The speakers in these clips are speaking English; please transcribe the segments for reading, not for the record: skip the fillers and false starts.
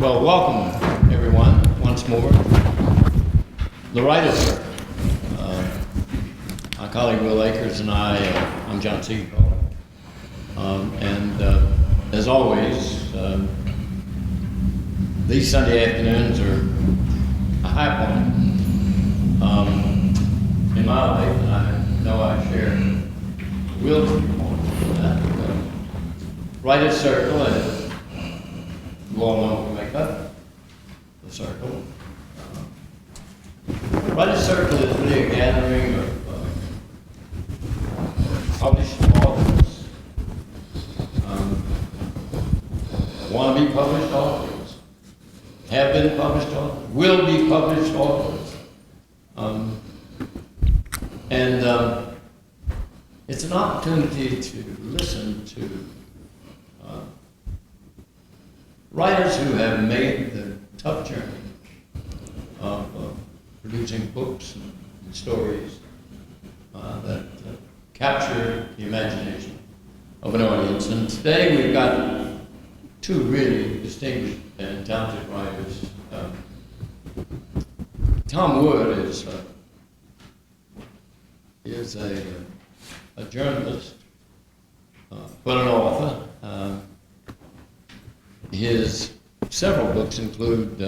Well, welcome everyone once more. The Writers Circle. My colleague Will Akers and I'm John Seigenthaler. As always, these Sunday afternoons are a high point in my life, and I know I share Will's viewpoint that. Writers Circle, as you all know, we make up the circle. Writers Circle is really a gathering of published authors, want-to-be published authors, have been published authors, will be published authors. It's an opportunity to listen to writers who have made the tough journey of producing books and stories that capture the imagination of an audience. And today we've got two really distinguished and talented writers. Tom Wood is a journalist, but an author. His several books include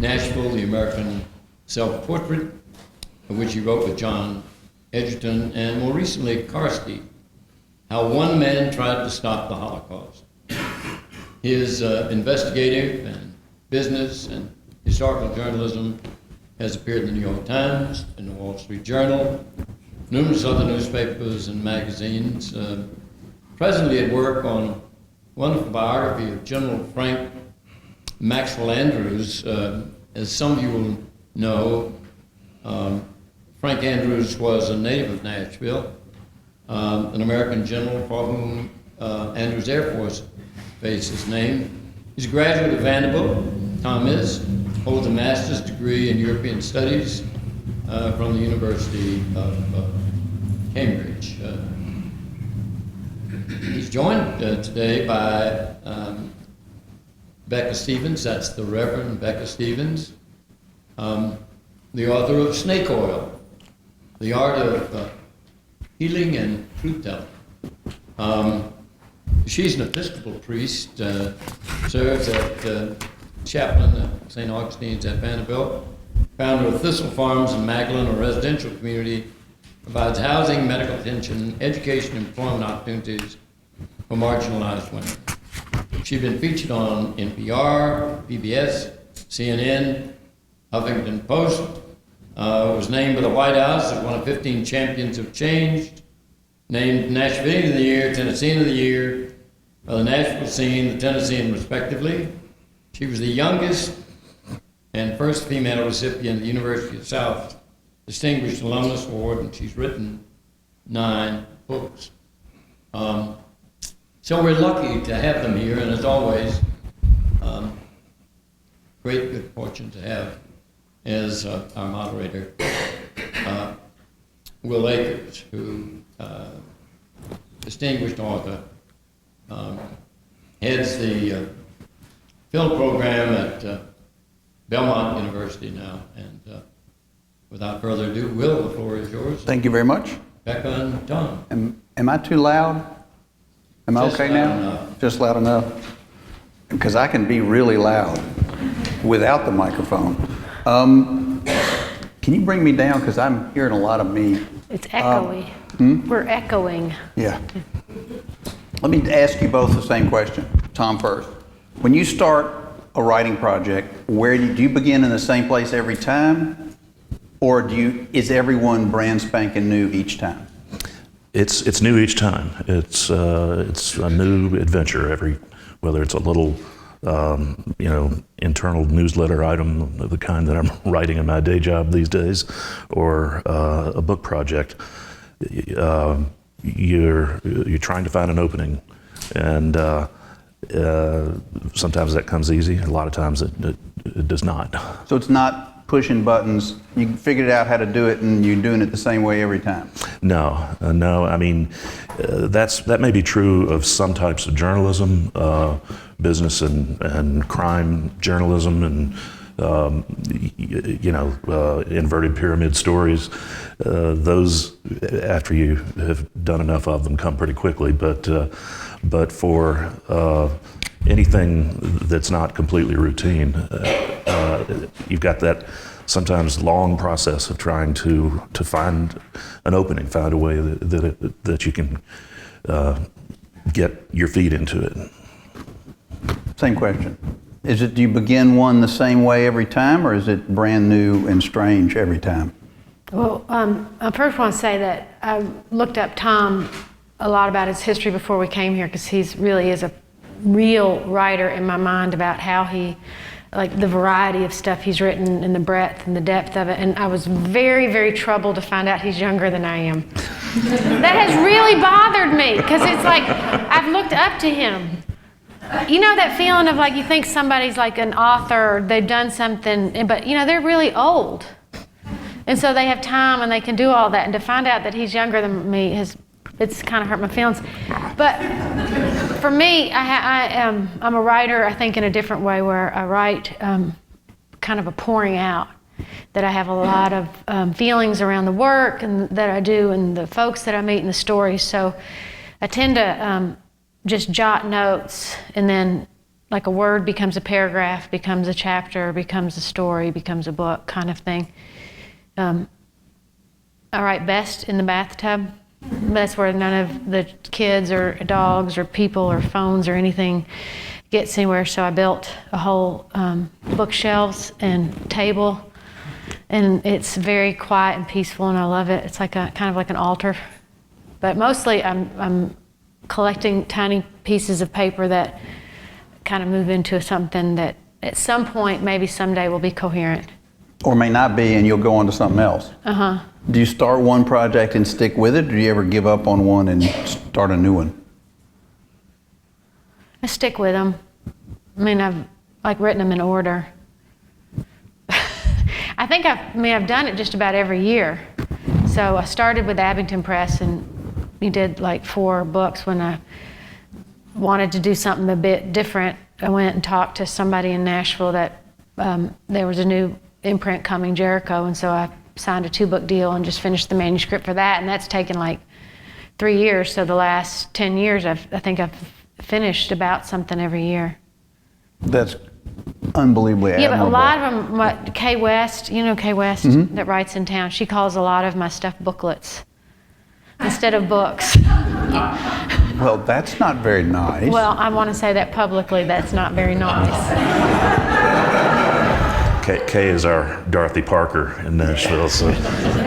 Nashville, the American Self-Portrait, which he wrote with John Egerton, and more recently, Karski, How One Man Tried to Stop the Holocaust. His investigative and business and historical journalism has appeared in the New York Times, in the Wall Street Journal, numerous other newspapers and magazines. Presently at work on a wonderful biography of General Frank Maxwell Andrews. As some of you will know, Frank Andrews was a native of Nashville, an American general for whom Andrews Air Force Base is named. He's a graduate of Vanderbilt, Tom is, holds a master's degree in European Studies from the University of Cambridge. He's joined today by Becca Stevens, that's the Reverend Becca Stevens, the author of Snake Oil, The Art of Healing and Truth-Telling. She's an Episcopal priest, serves at chaplain at St. Augustine's at Vanderbilt, founder of Thistle Farms in Magdalen, a residential community, provides housing, medical attention, education, and employment opportunities for marginalized women. She's been featured on NPR, PBS, CNN, Huffington Post, was named by the White House as one of 15 champions of change, named Nashvilleian of the Year, Tennessean of the Year, by the Nashville Scene, the Tennessean respectively. She was the youngest and first female recipient of the University of South Distinguished Alumnus Award, and she's written 9 books. So we're lucky to have them here, and as always, great good fortune to have as our moderator, Will Akers, who distinguished author, heads the film program at Belmont University now. And without further ado, Will, the floor is yours. Thank you very much. Becca and Tom. Am I too loud? Am I Just okay loud now? enough. Just loud enough? Because I can be really loud without the microphone. Can you bring me down? Because I'm hearing a lot of me. It's echoey. We're echoing. Yeah. Let me ask you both the same question. Tom first. When you start a writing project, where do you begin in the same place every time? Or is everyone brand spanking new each time? It's new each time. It's a new adventure whether it's a little internal newsletter item of the kind that I'm writing in my day job these days, or a book project. You're trying to find an opening, and sometimes that comes easy. A lot of times it does not. So it's not pushing buttons. You figured out how to do it, and you're doing it the same way every time. No. I mean, that may be true of some types of journalism, business and crime journalism, and inverted pyramid stories. Those, after you have done enough of them, come pretty quickly. But for anything that's not completely routine, you've got that sometimes long process of trying to find an opening, find a way that you can get your feet into it. Same question. Do you begin one the same way every time, or is it brand new and strange every time? Well, I first want to say that I looked up Tom a lot about his history before we came here, because he really is a real writer in my mind about how he, like the variety of stuff he's written and the breadth and the depth of it. And I was very, very troubled to find out he's younger than I am. That has really bothered me, because it's like I've looked up to him. You know that feeling of like you think somebody's like an author, or they've done something, but they're really old. And so they have time and they can do all that. And to find out that he's younger than me it's kind of hurt my feelings. But for me, I'm a writer, I think, in a different way, where I write kind of a pouring out. That I have a lot of feelings around the work and that I do and the folks that I meet and the stories. So I tend to just jot notes, and then like a word becomes a paragraph, becomes a chapter, becomes a story, becomes a book kind of thing. I write best in the bathtub. That's where none of the kids or dogs or people or phones or anything gets anywhere. So I built a whole bookshelves and table, and it's very quiet and peaceful, and I love it. It's like kind of like an altar. But mostly I'm collecting tiny pieces of paper that kind of move into something that at some point, maybe someday, will be coherent. Or may not be, and you'll go on to something else. Uh-huh. Do you start one project and stick with it, or do you ever give up on one and start a new one? I stick with them. I mean, I've written them in order. I think I've done it just about every year. So I started with Abington Press, and we did like 4 books. When I wanted to do something a bit different, I went and talked to somebody in Nashville that there was a new imprint coming, Jericho, and so I signed a 2-book deal and just finished the manuscript for that, and that's taken like 3 years. So the last 10 years, I think I've finished about something every year. That's unbelievably admirable. Yeah, but a lot of them, Kay West, Kay West, that writes in town, she calls a lot of my stuff booklets instead of books. Well, that's not very nice. Well, I want to say that publicly, that's not very nice. Kay is our Dorothy Parker in Nashville, so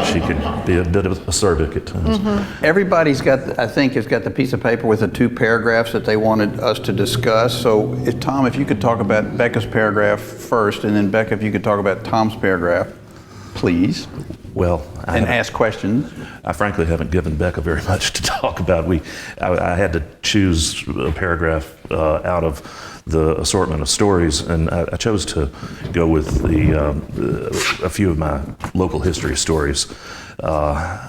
she can be a bit of a acerbic at times. Mm-hmm. Everybody's got, I think, has got the piece of paper with the 2 paragraphs that they wanted us to discuss. So, Tom, if you could talk about Becca's paragraph first, and then Becca, if you could talk about Tom's paragraph, please. Well, and ask questions. I frankly haven't given Becca very much to talk about. I had to choose a paragraph out of the assortment of stories, and I chose to go with a few of my local history stories that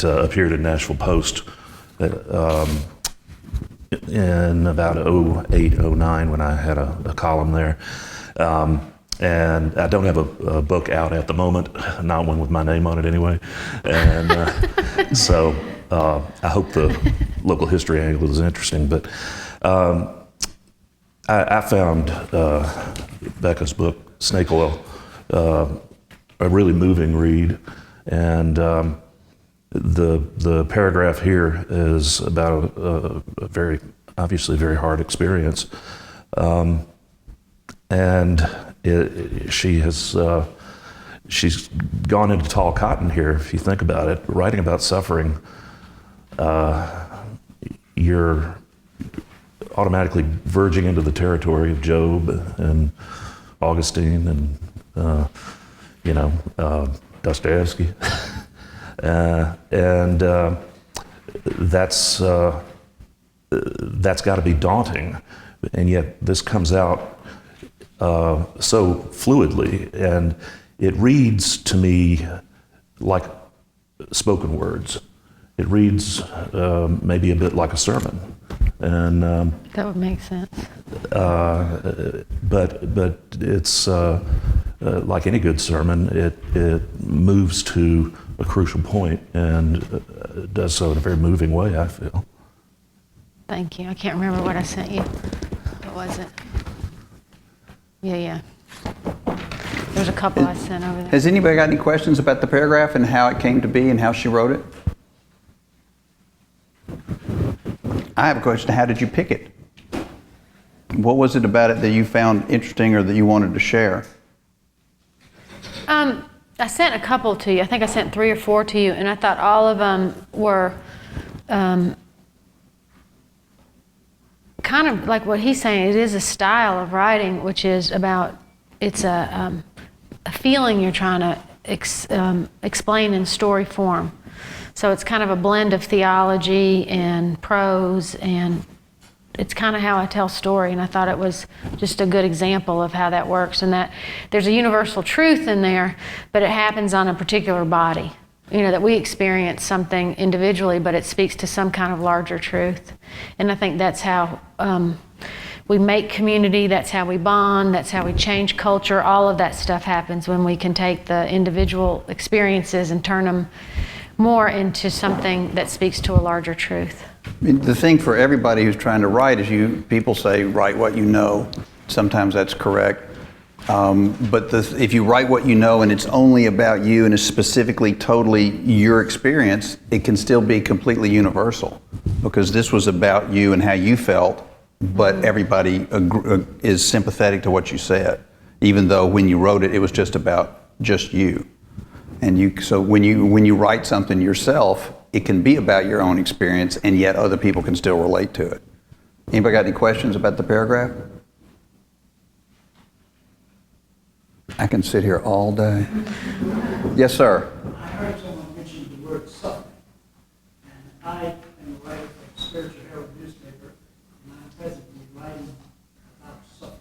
appeared in Nashville Post in about 08, 09 when I had a column there. And I don't have a book out at the moment, not one with my name on it anyway. And so I hope the local history angle is interesting. But I found Becca's book, Snake Oil, a really moving read. And the paragraph here is about a very, obviously very hard experience. And she's gone into tall cotton here, if you think about it. Writing about suffering, you're automatically verging into the territory of Job and Augustine and Dostoevsky, and that's got to be daunting. And yet this comes out so fluidly, and it reads to me like spoken words. It reads maybe a bit like a sermon, and That would make sense. but it's like any good sermon. It moves to a crucial point and does so in a very moving way, I feel. Thank you. I can't remember what I sent you. What was it? Yeah. There's a couple I sent over there. Has anybody got any questions about the paragraph and how it came to be and how she wrote it? I have a question. How did you pick it? What was it about it that you found interesting or that you wanted to share? I sent a couple to you. I think I sent 3 or 4 to you, and I thought all of them were kind of like what he's saying. It is a style of writing, which is about, it's a feeling you're trying to explain in story form. So it's kind of a blend of theology and prose, and it's kind of how I tell story, and I thought it was just a good example of how that works, and that there's a universal truth in there, but it happens on a particular body. You know, that we experience something individually, but it speaks to some kind of larger truth. And I think that's how we make community, that's how we bond, that's how we change culture. All of that stuff happens when we can take the individual experiences and turn them more into something that speaks to a larger truth. I mean, the thing for everybody who's trying to write is people say, write what you know. Sometimes that's correct. But if you write what you know and it's only about you and is specifically totally your experience, it can still be completely universal, because this was about you and how you felt, but everybody is sympathetic to what you said, even though when you wrote it, it was just about just you. And so when you write something yourself, it can be about your own experience, and yet other people can still relate to it. Anybody got any questions about the paragraph? I can sit here all day. Yes, sir. I heard someone mention the word suffering, and I am a writer for Spiritual Herald newspaper, and I'm presently writing about suffering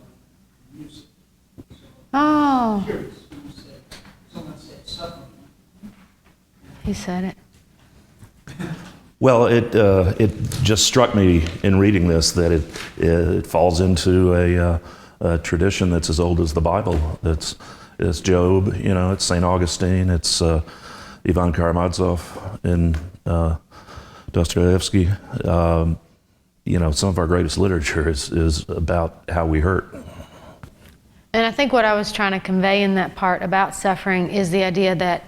in music. So I'm curious when you said, someone said suffering. He said it. Well, it just struck me in reading this that it falls into a tradition that's as old as the Bible. It's Job, it's St. Augustine, it's Ivan Karamazov and Dostoevsky. Some of our greatest literature is about how we hurt. And I think what I was trying to convey in that part about suffering is the idea that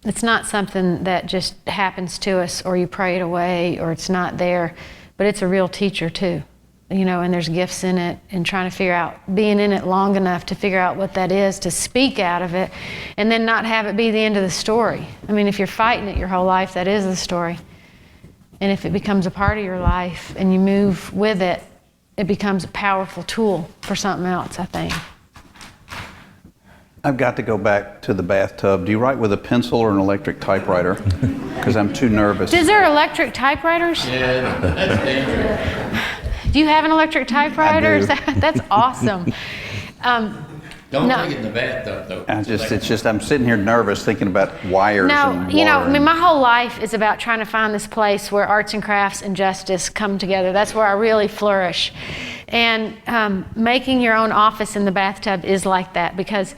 it's not something that just happens to us or you pray it away or it's not there, but it's a real teacher too. And there's gifts in it, and trying to figure out, being in it long enough to figure out what that is, to speak out of it, and then not have it be the end of the story. I mean, if you're fighting it your whole life, that is the story. And if it becomes a part of your life and you move with it, it becomes a powerful tool for something else, I think. I've got to go back to the bathtub. Do you write with a pencil or an electric typewriter? Because I'm too nervous. Is there electric typewriters? Yeah, that's dangerous. Do you have an electric typewriter? I do. That's awesome. Don't No. take it in the bathtub, though. I'm sitting here nervous thinking about wires and water. My whole life is about trying to find this place where arts and crafts and justice come together. That's where I really flourish. And making your own office in the bathtub is like that, because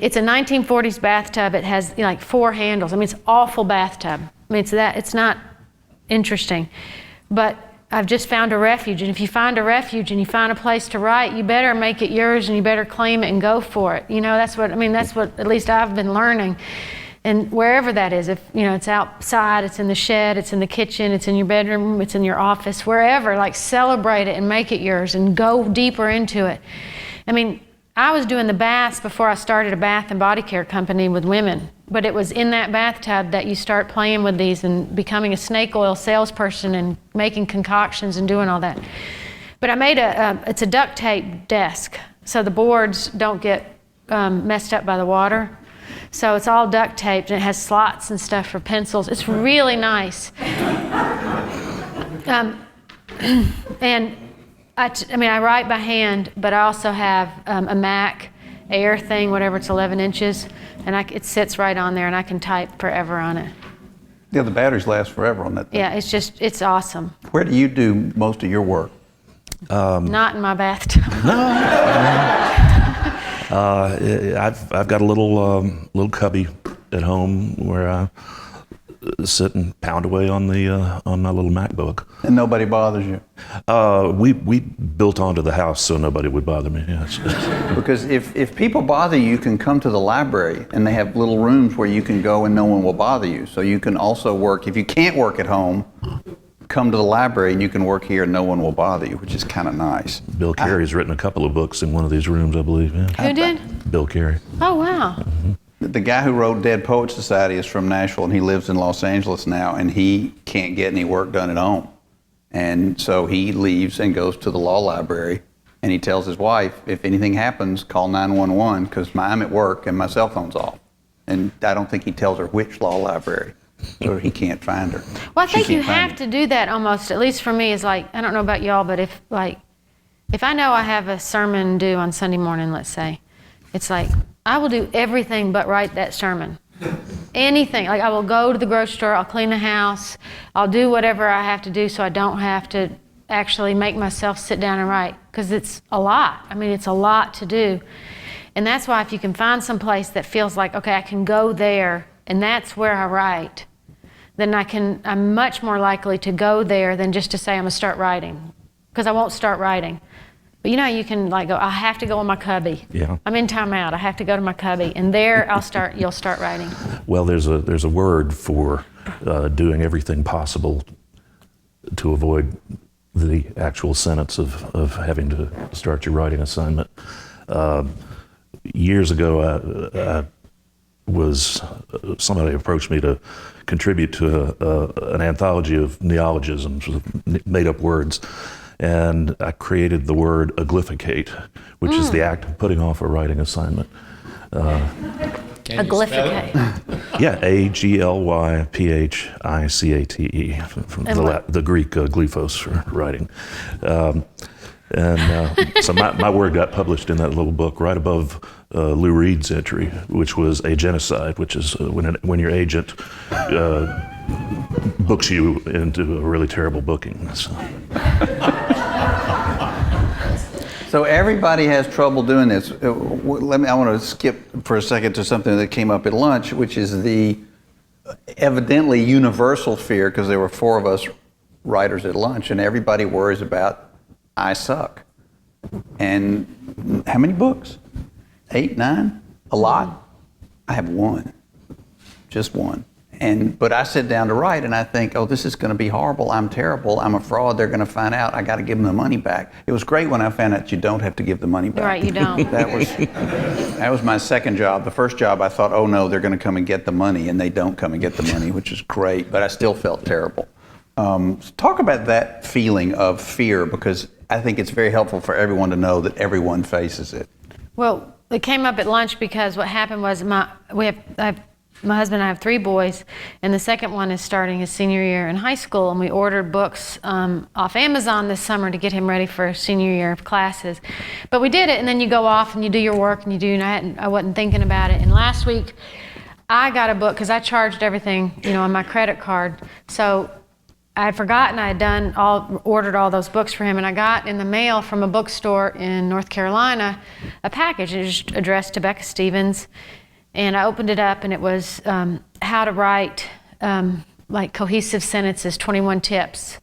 it's a 1940s bathtub. It has 4 handles. I mean, it's an awful bathtub. I mean, it's not interesting. But I've just found a refuge, and if you find a refuge and you find a place to write, you better make it yours and you better claim it and go for it. That's what at least I've been learning. And wherever that is, if it's outside, it's in the shed, it's in the kitchen, it's in your bedroom, it's in your office, wherever, celebrate it and make it yours and go deeper into it. I mean, I was doing the baths before I started a bath and body care company with women, but it was in that bathtub that you start playing with these and becoming a snake oil salesperson and making concoctions and doing all that. But I made it's a duct tape desk, so the boards don't get messed up by the water. So it's all duct taped, and it has slots and stuff for pencils. It's really nice. And I mean, I write by hand, but I also have a Mac Air thing, whatever, it's 11 inches, and it sits right on there, and I can type forever on it. Yeah, the batteries last forever on that thing. Yeah, it's awesome. Where do you do most of your work? Not in my bathtub. I've got a little cubby at home where I sit and pound away on my little MacBook. And nobody bothers you? We built onto the house so nobody would bother me. Yes. Because if people bother you, you can come to the library, and they have little rooms where you can go and no one will bother you. So you can also work, if you can't work at home, come to the library and you can work here and no one will bother you, which is kind of nice. Bill Carey's written a couple of books in one of these rooms, I believe. Yeah. Who did? Bill Carey. Oh, wow. Mm-hmm. The guy who wrote Dead Poets Society is from Nashville, and he lives in Los Angeles now, and he can't get any work done at home. And so he leaves and goes to the law library, and he tells his wife, if anything happens, call 911, because I'm at work and my cell phone's off. And I don't think he tells her which law library, so he can't find her. Well, I think you have to do that almost, at least for me, is like, I don't know about y'all, but if I know I have a sermon due on Sunday morning, let's say, it's like, I will do everything but write that sermon. Anything. Like, I will go to the grocery store, I'll clean the house, I'll do whatever I have to do so I don't have to actually make myself sit down and write, because it's a lot. I mean, it's a lot to do. And that's why if you can find some place that feels like, okay, I can go there and that's where I write, then I'm much more likely to go there than just to say I'm gonna start writing, because I won't start writing. But you can like go, I have to go in my cubby. Yeah. I'm in timeout, I have to go to my cubby, and there you'll start writing. Well, there's a word for doing everything possible to avoid the actual sentence of having to start your writing assignment. Years ago, somebody approached me to contribute to an anthology of neologisms, made-up words. And I created the word aglyphicate, which is the act of putting off a writing assignment. Aglyphicate. Yeah, Aglyphicate, from the Greek glyphos for writing. So my word got published in that little book right above Lou Reed's entry, which was a genocide, which is when your agent books you into a really terrible booking. So everybody has trouble doing this. I want to skip for a second to something that came up at lunch, which is the evidently universal fear, because there were 4 of us writers at lunch, and everybody worries about, I suck. And how many books? 8, 9? A lot? I have 1. Just 1. But I sit down to write and I think, oh, this is going to be horrible. I'm terrible. I'm a fraud. They're going to find out. I got to give them the money back. It was great when I found out you don't have to give the money back. Right, you don't. That was my second job. The first job, I thought, oh no, they're going to come and get the money, and they don't come and get the money, which is great. But I still felt terrible. Talk about that feeling of fear, because I think it's very helpful for everyone to know that everyone faces it. Well, it came up at lunch because what happened was my husband and I have 3 boys, and the second one is starting his senior year in high school, and we ordered books off Amazon this summer to get him ready for senior year of classes. But we did it, and then you go off and you do your work, and I wasn't thinking about it. And last week, I got a book, because I charged everything, on my credit card. So I had forgotten I had ordered all those books for him, and I got in the mail from a bookstore in North Carolina a package. It was addressed to Becca Stevens. And I opened it up, and it was how to write like cohesive sentences, 21 tips.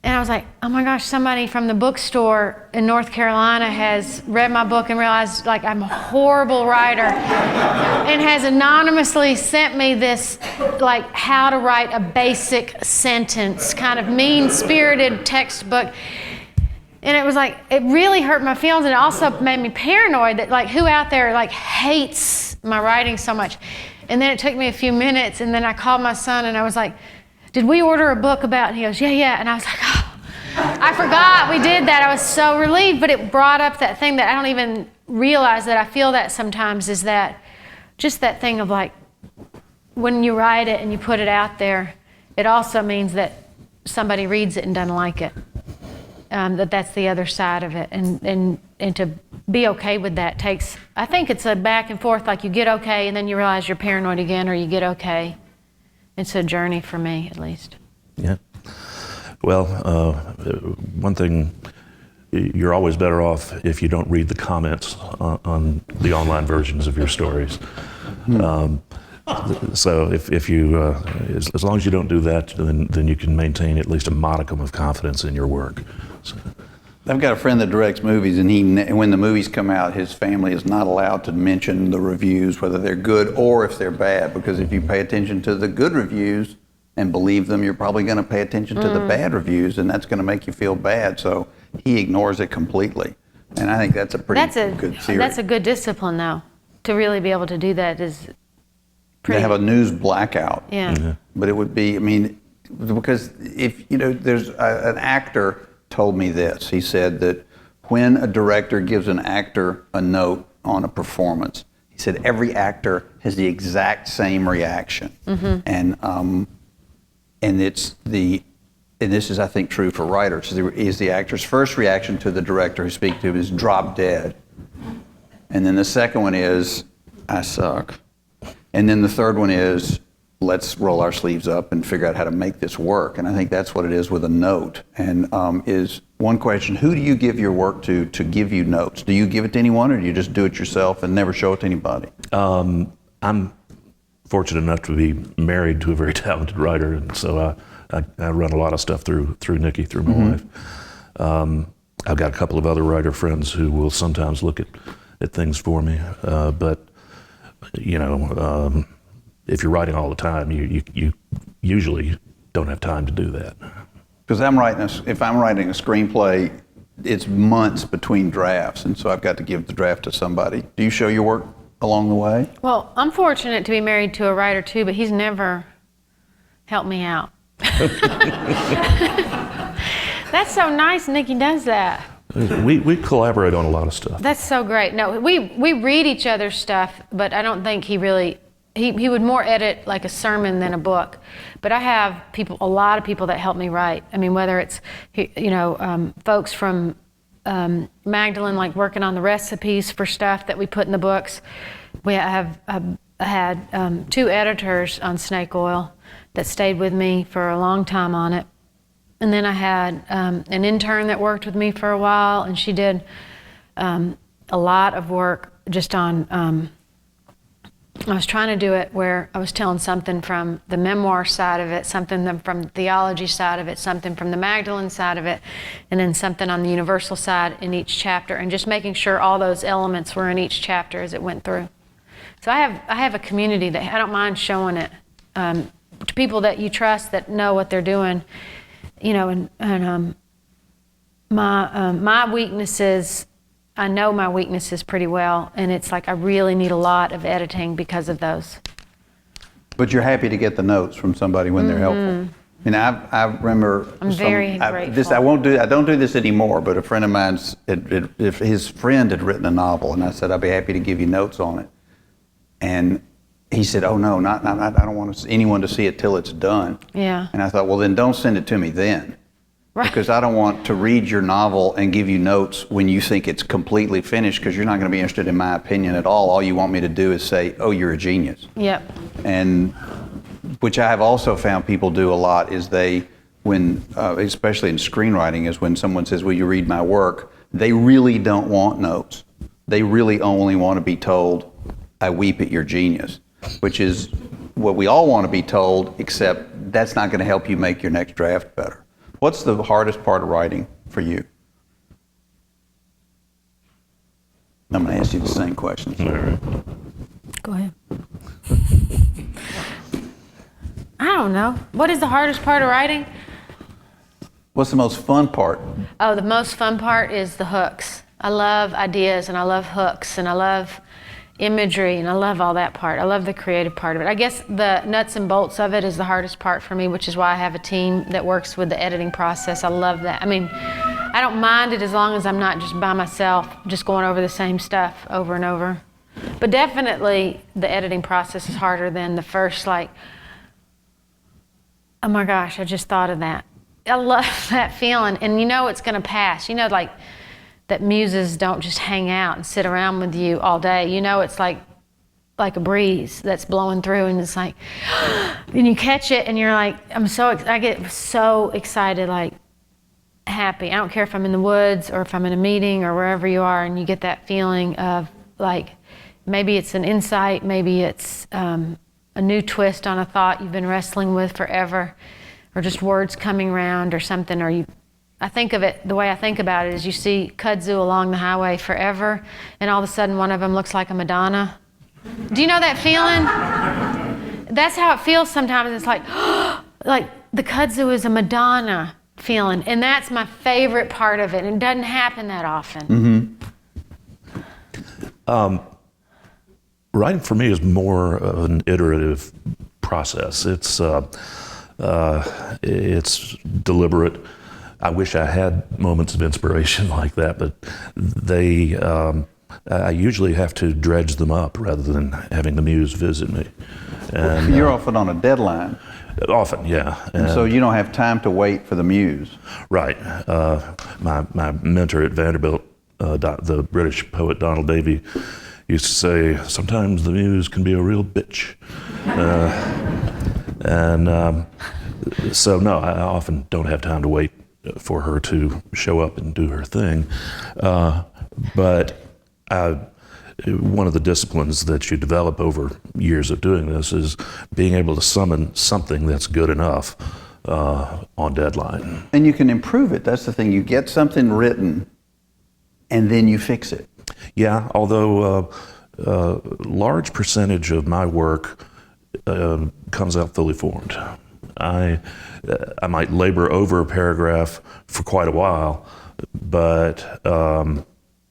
And I was like, oh my gosh, somebody from the bookstore in North Carolina has read my book and realized like I'm a horrible writer and has anonymously sent me this like how to write a basic sentence, kind of mean-spirited textbook. And it was like, it really hurt my feelings, and it also made me paranoid that like who out there like hates my writing so much. And then it took me a few minutes, and then I called my son and I was like, did we order a book about, and he goes, yeah. And I was like, oh, I forgot we did that. I was so relieved, but it brought up that thing that I don't even realize that I feel that sometimes, is that just that thing of like, when you write it and you put it out there, it also means that somebody reads it and doesn't like it. that's the other side of it, and to be okay with that takes, I think it's a back and forth, like you get okay and then you realize you're paranoid again, or you get okay. It's a journey for me, at least. Yeah. Well, one thing, you're always better off if you don't read the comments on the online versions of your stories. So if you, as long as you don't do that, then you can maintain at least a modicum of confidence in your work. So. I've got a friend that directs movies, and when the movies come out, his family is not allowed to mention the reviews, whether they're good or if they're bad, because if you pay attention to the good reviews and believe them, you're probably going to pay attention to the bad reviews, and that's going to make you feel bad. So he ignores it completely, and I think that's a pretty good theory. That's a good discipline, though, to really be able to do that. Is pretty. They have a news blackout. Yeah. Mm-hmm. But it would be, I mean, because if, there's an actor told me this. He said that when a director gives an actor a note on a performance, he said every actor has the exact same reaction. And it's and this is, I think, true for writers, is the actor's first reaction to the director who speaks to him is drop dead. And then the second one is, I suck. And then the third one is, let's roll our sleeves up and figure out how to make this work. And I think that's what it is with a note. And is one question, who do you give your work to give you notes? Do you give it to anyone, or do you just do it yourself and never show it to anybody? I'm fortunate enough to be married to a very talented writer, and so I run a lot of stuff through Nikki, through my wife. I've got a couple of other writer friends who will sometimes look at things for me, but if you're writing all the time, you usually don't have time to do that. Because if I'm writing a screenplay, it's months between drafts, and so I've got to give the draft to somebody. Do you show your work along the way? Well, I'm fortunate to be married to a writer too, but he's never helped me out. That's so nice, Nikki does that. We collaborate on a lot of stuff. That's so great. No, we read each other's stuff, but I don't think he really, he would more edit like a sermon than a book. But I have a lot of people that help me write. I mean, whether it's, folks from Magdalene, like working on the recipes for stuff that we put in the books. I had 2 editors on snake oil that stayed with me for a long time on it. And then I had an intern that worked with me for a while, and she did a lot of work just on, I was trying to do it where I was telling something from the memoir side of it, something from the theology side of it, something from the Magdalene side of it, and then something on the universal side in each chapter, and just making sure all those elements were in each chapter as it went through. So I have a community that I don't mind showing it to people that you trust, that know what they're doing. My weaknesses, I know my weaknesses pretty well, and it's like I really need a lot of editing because of those. But you're happy to get the notes from somebody when they're helpful. And I remember. I'm very grateful. I don't do this anymore, but a friend of mine's, if his friend had written a novel, and I said, I'd be happy to give you notes on it. And he said, oh no, not I don't want anyone to see it till it's done. Yeah. And I thought, well then don't send it to me then. Right. Because I don't want to read your novel and give you notes when you think it's completely finished, because you're not going to be interested in my opinion at all. All you want me to do is say, oh, you're a genius. Yep. And which I have also found people do a lot is especially in screenwriting, is when someone says, will you read my work? They really don't want notes. They really only want to be told, I weep at your genius, which is what we all want to be told, except that's not going to help you make your next draft better. What's the hardest part of writing for you? I'm going to ask you the same question. All right. Go ahead. I don't know. What is the hardest part of writing? What's the most fun part? Oh, the most fun part is the hooks. I love ideas, and I love hooks, and I love imagery, and I love all that part. I love the creative part of it. I guess the nuts and bolts of it is the hardest part for me, which is why I have a team that works with the editing process. I love that. I mean, I don't mind it as long as I'm not just by myself, just going over the same stuff over and over. But definitely the editing process is harder than the first, like, oh my gosh, I just thought of that. I love that feeling, and you know it's going to pass. You know, like that muses don't just hang out and sit around with you all day. You know, it's like a breeze that's blowing through, and it's like, and you catch it, and you're like, I get so excited, like happy. I don't care if I'm in the woods or if I'm in a meeting or wherever you are, and you get that feeling of like, maybe it's an insight, maybe it's a new twist on a thought you've been wrestling with forever, or just words coming around or something, or I think of it, the way I think about it is you see kudzu along the highway forever, and all of a sudden one of them looks like a Madonna. Do you know that feeling? That's how it feels sometimes. It's like, like the kudzu is a Madonna feeling, and that's my favorite part of it, and it doesn't happen that often. Writing for me is more of an iterative process. It's deliberate. I wish I had moments of inspiration like that, but I usually have to dredge them up rather than having the muse visit me. And You're often on a deadline. Often, yeah. And so you don't have time to wait for the muse. Right. My mentor at Vanderbilt, the British poet Donald Davy, used to say, sometimes the muse can be a real bitch. So no, I often don't have time to wait for her to show up and do her thing. But one of the disciplines that you develop over years of doing this is being able to summon something that's good enough on deadline. And you can improve it. That's the thing. You get something written, and then you fix it. Yeah, although a large percentage of my work comes out fully formed. I might labor over a paragraph for quite a while, but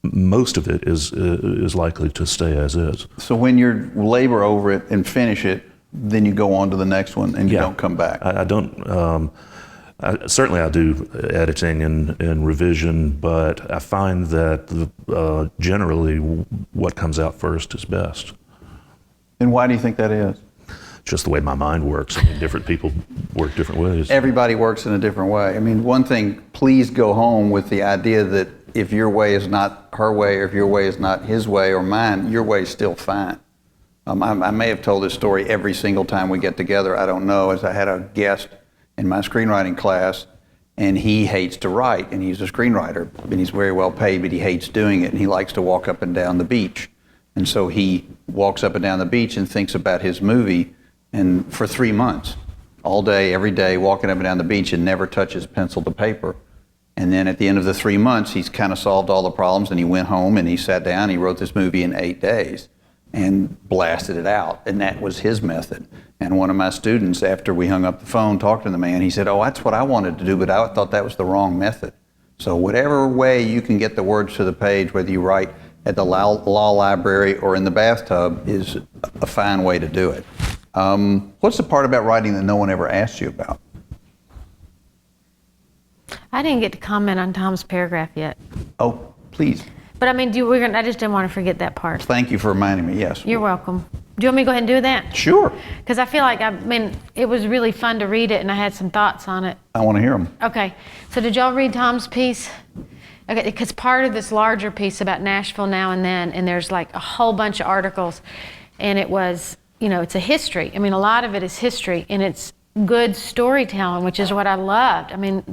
most of it is likely to stay as is. So when you labor over it and finish it, then you go on to the next one and you don't come back. I don't. Certainly I do editing and revision, but I find that generally what comes out first is best. And why do you think that is? Just the way my mind works. I mean, different people work different ways. Everybody works in a different way. I mean, one thing, please go home with the idea that if your way is not her way, or if your way is not his way or mine, your way is still fine. I may have told this story every single time we get together. I don't know. As I had a guest in my screenwriting class, and he hates to write, and he's a screenwriter, and he's very well paid, but he hates doing it, and he likes to walk up and down the beach. And so he walks up and down the beach and thinks about his movie, and for 3 months, all day, every day, walking up and down the beach and never touches pencil to paper. And then at the end of the 3 months, he's kind of solved all the problems, and he went home and he sat down, and he wrote this movie in 8 days and blasted it out. And that was his method. And one of my students, after we hung up the phone, talked to the man, he said, "Oh, that's what I wanted to do, but I thought that was the wrong method." So whatever way you can get the words to the page, whether you write at the law library or in the bathtub, is a fine way to do it. What's the part about writing that no one ever asked you about? I didn't get to comment on Tom's paragraph yet. Oh, please. But I mean, I just didn't want to forget that part. Thank you for reminding me, yes. You're welcome. Do you want me to go ahead and do that? Sure. Because I feel like, it was really fun to read it, and I had some thoughts on it. I want to hear them. Okay. So did y'all read Tom's piece? Okay, because part of this larger piece about Nashville Now and Then, and there's like a whole bunch of articles, and it was, it's a history. I mean, a lot of it is history, and it's good storytelling, which is what I loved. I mean,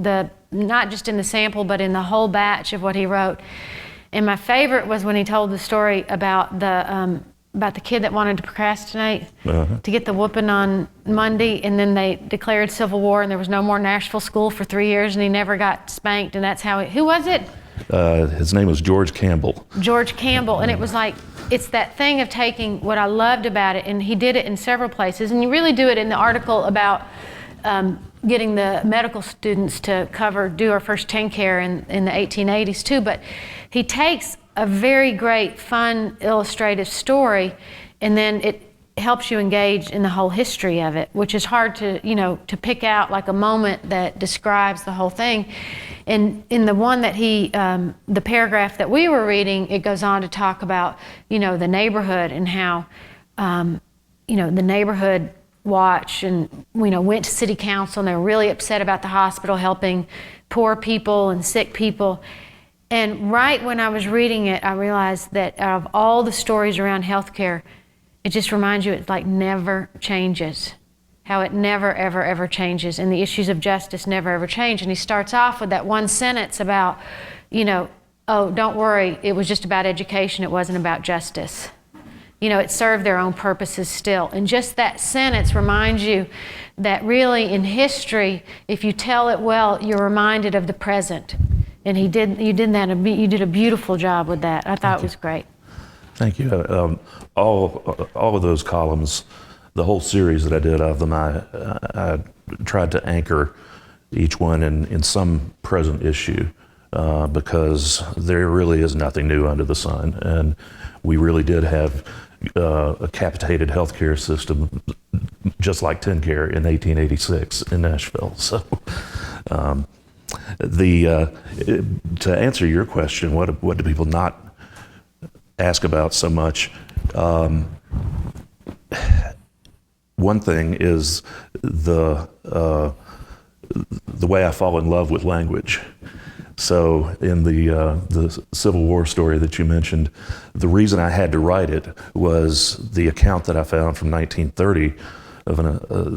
not just in the sample, but in the whole batch of what he wrote. And my favorite was when he told the story about the kid that wanted to procrastinate to get the whooping on Monday, and then they declared civil war, and there was no more Nashville school for 3 years, and he never got spanked, and that's how who was it? His name was George Campbell. George Campbell, and it was like, it's that thing of taking what I loved about it, and he did it in several places, and you really do it in the article about getting the medical students to do our first TennCare in the 1880s too, but he takes a very great, fun, illustrative story, and then it helps you engage in the whole history of it, which is hard to to pick out like a moment that describes the whole thing. And in the one that the paragraph that we were reading, it goes on to talk about the neighborhood and how the neighborhood watch and, went to city council, and they were really upset about the hospital helping poor people and sick people. And right when I was reading it, I realized that out of all the stories around healthcare, it just reminds you it like never changes. How it never, ever, ever changes. And the issues of justice never, ever change. And he starts off with that one sentence about, oh, don't worry, it was just about education, it wasn't about justice. It served their own purposes still. And just that sentence reminds you that really in history, if you tell it well, you're reminded of the present. And you did a beautiful job with that. I thought it was great. Thank you. All of those columns, the whole series that I did of them, I tried to anchor each one in some present issue because there really is nothing new under the sun. And we really did have a capitated healthcare system just like TennCare in 1886 in Nashville. So to answer your question, what do people not ask about so much? One thing is the way I fall in love with language. So in the Civil War story that you mentioned, the reason I had to write it was the account that I found from 1930 of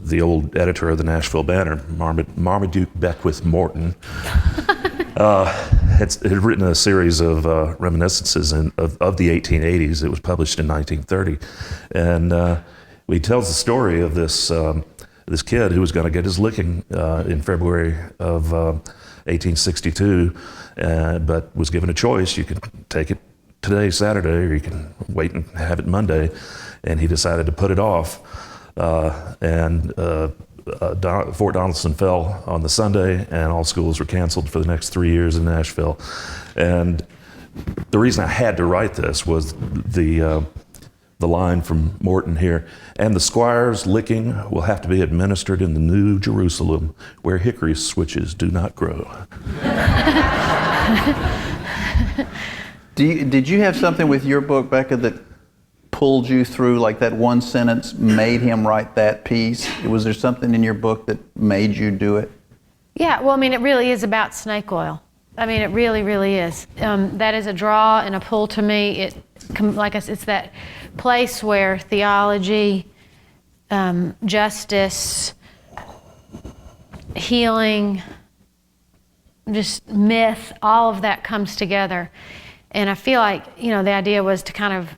the old editor of the Nashville Banner, Marmaduke Beckwith Morton. had written a series of reminiscences of the 1880s. It was published in 1930, and he tells the story of this kid who was going to get his licking in February of 1862, but was given a choice. You could take it today, Saturday, or you can wait and have it Monday. And he decided to put it off. Fort Donelson fell on the Sunday, and all schools were canceled for the next 3 years in Nashville. And the reason I had to write this was the line from Morton here, and the squire's licking will have to be administered in the New Jerusalem, where hickory switches do not grow. Did you have something with your book, Becca, that pulled you through, like that one sentence made him write that piece? Was there something in your book that made you do it? Yeah, well, it really is about snake oil. It really, really is. That is a draw and a pull to me. Like I said, it's that place where theology, justice, healing, just myth, all of that comes together. And I feel like, the idea was to kind of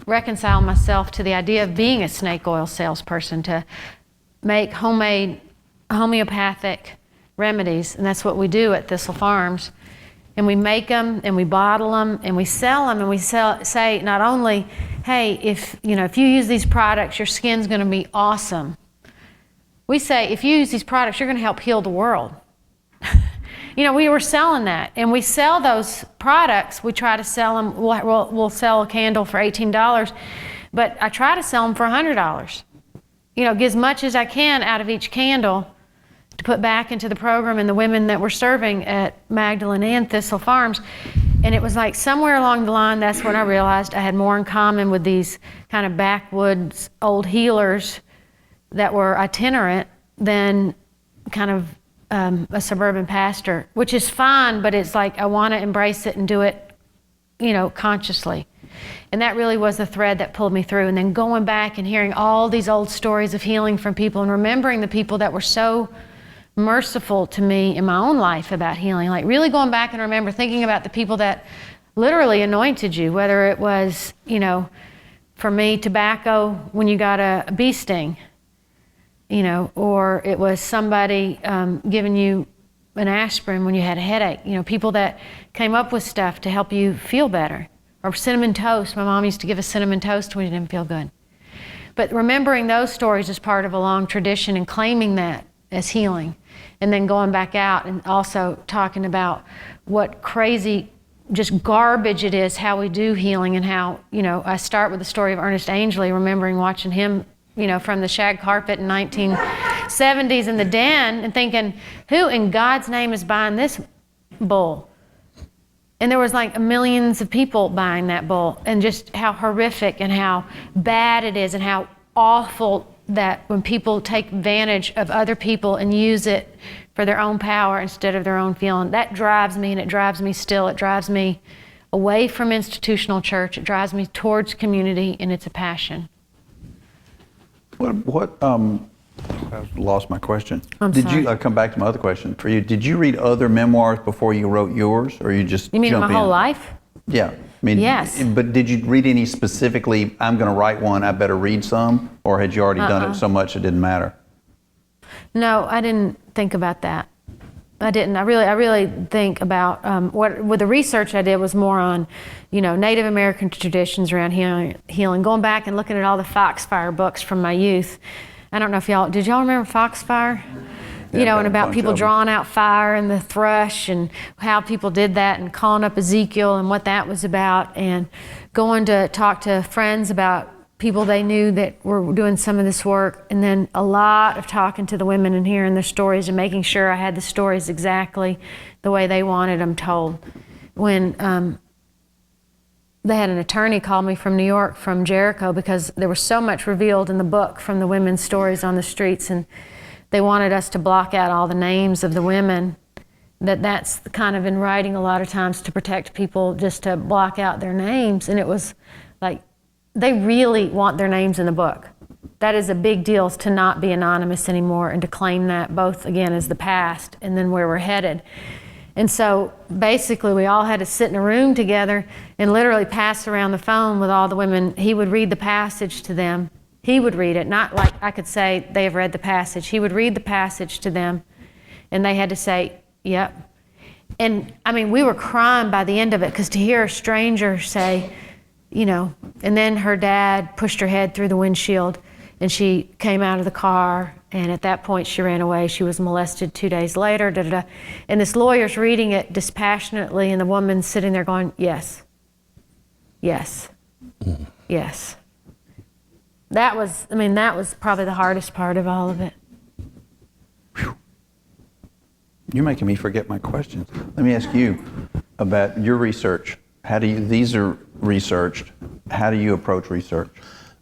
reconcile myself to the idea of being a snake oil salesperson, to make homemade homeopathic remedies, and that's what we do at Thistle Farms. And we make them, and we bottle them, and we sell them, and we say not only, hey, if you use these products, your skin's going to be awesome. We say, if you use these products, you're going to help heal the world. We were selling that, and we sell those products. We try to sell them. We'll sell a candle for $18, but I try to sell them for $100. Get as much as I can out of each candle to put back into the program and the women that we're serving at Magdalene and Thistle Farms. And it was like somewhere along the line, that's when I realized I had more in common with these kind of backwoods old healers that were itinerant than kind of a suburban pastor, which is fine, but it's like I want to embrace it and do it, consciously. And that really was the thread that pulled me through. And then going back and hearing all these old stories of healing from people and remembering the people that were so merciful to me in my own life about healing, like really going back and remember thinking about the people that literally anointed you, whether it was, for me, tobacco when you got a bee sting, or it was somebody giving you an aspirin when you had a headache, people that came up with stuff to help you feel better. Or cinnamon toast. My mom used to give us cinnamon toast when you didn't feel good. But remembering those stories is part of a long tradition and claiming that as healing. And then going back out and also talking about what crazy, just garbage it is, how we do healing, and how, I start with the story of Ernest Angley, remembering watching him, from the shag carpet in 1970s in the den and thinking, who in God's name is buying this bull? And there was like millions of people buying that bull, and just how horrific and how bad it is and how awful that when people take advantage of other people and use it for their own power instead of their own feeling, that drives me, and it drives me still. It drives me away from institutional church. It drives me towards community, and it's a passion. I lost my question. I'm sorry. I'll come back to my other question for you. Did you read other memoirs before you wrote yours, or you just You mean jump my whole in? life? Yeah. I mean, Yes. But did you read any specifically, I'm going to write one, I better read some, or had you already done it so much it didn't matter? No, I didn't think about that. I didn't. I really think about with the research I did was more on, Native American traditions around healing. Going back and looking at all the Foxfire books from my youth. I don't know if did y'all remember Foxfire? Yeah, And about people drawing out fire and the thrush and how people did that, and calling up Ezekiel and what that was about, and going to talk to friends about people they knew that were doing some of this work, and then a lot of talking to the women and hearing their stories and making sure I had the stories exactly the way they wanted them told. When they had an attorney call me from New York, from Jericho, because there was so much revealed in the book from the women's stories on the streets, and they wanted us to block out all the names of the women. That's kind of in writing a lot of times to protect people, just to block out their names. And it was like, they really want their names in the book. That is a big deal, is to not be anonymous anymore and to claim that both, again, as the past and then where we're headed. And so basically we all had to sit in a room together and literally pass around the phone with all the women. He would read the passage to them. He would read it, not like I could say they have read the passage. He would read the passage to them, and they had to say, yep. And I mean, we were crying by the end of it, because to hear a stranger say, and then her dad pushed her head through the windshield, and she came out of the car, and at that point she ran away. She was molested 2 days later, And this lawyer's reading it dispassionately, and the woman's sitting there going, yes, yes, yes. That was probably the hardest part of all of it. You're making me forget my questions. Let me ask you about your research. These are researched. How do you approach research?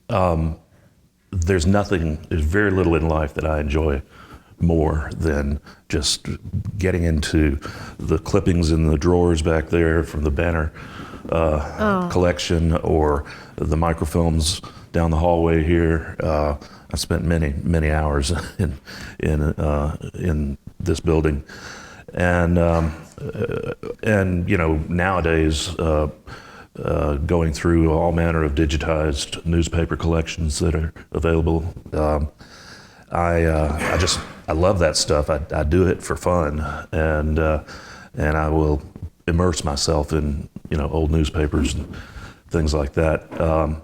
There's very little in life that I enjoy more than just getting into the clippings in the drawers back there from the Banner collection, or the microfilms down the hallway here. I spent many hours in this building, and nowadays going through all manner of digitized newspaper collections that are available. I love that stuff. I do it for fun, and I will immerse myself in old newspapers and things like that.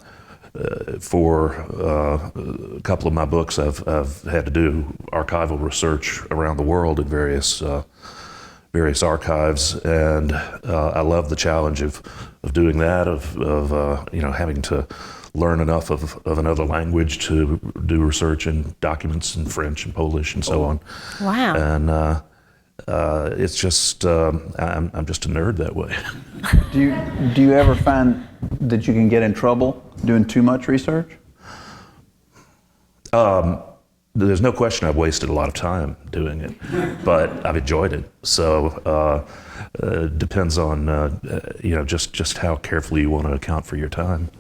For a couple of my books, I've had to do archival research around the world in various archives, and I love the challenge of doing that, of having to learn enough of another language to do research in documents in French and Polish and so on. Wow. And it's just I'm just a nerd that way. Do you ever find that you can get in trouble doing too much research? There's no question I've wasted a lot of time doing it, but I've enjoyed it. So depends on just how carefully you want to account for your time.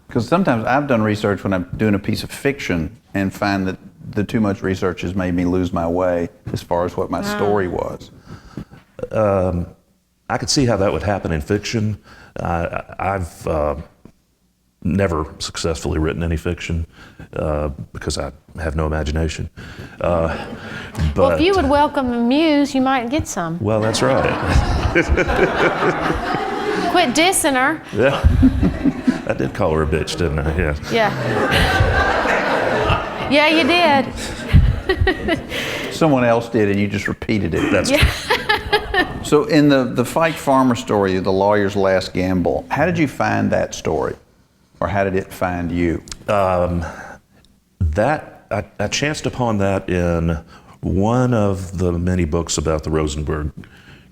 Because sometimes I've done research when I'm doing a piece of fiction and find that the too much research has made me lose my way as far as what my story was. I could see how that would happen in fiction. I've never successfully written any fiction because I have no imagination. Well, if you would welcome the muse, you might get some. Well, that's right. Quit dissing her. Yeah. I did call her a bitch, didn't I? Yeah. Yeah. Yeah, you did. Someone else did, and you just repeated it. That's So in the Fike Farmer story, The Lawyer's Last Gamble, how did you find that story? Or how did it find you? I chanced upon that in one of the many books about the Rosenberg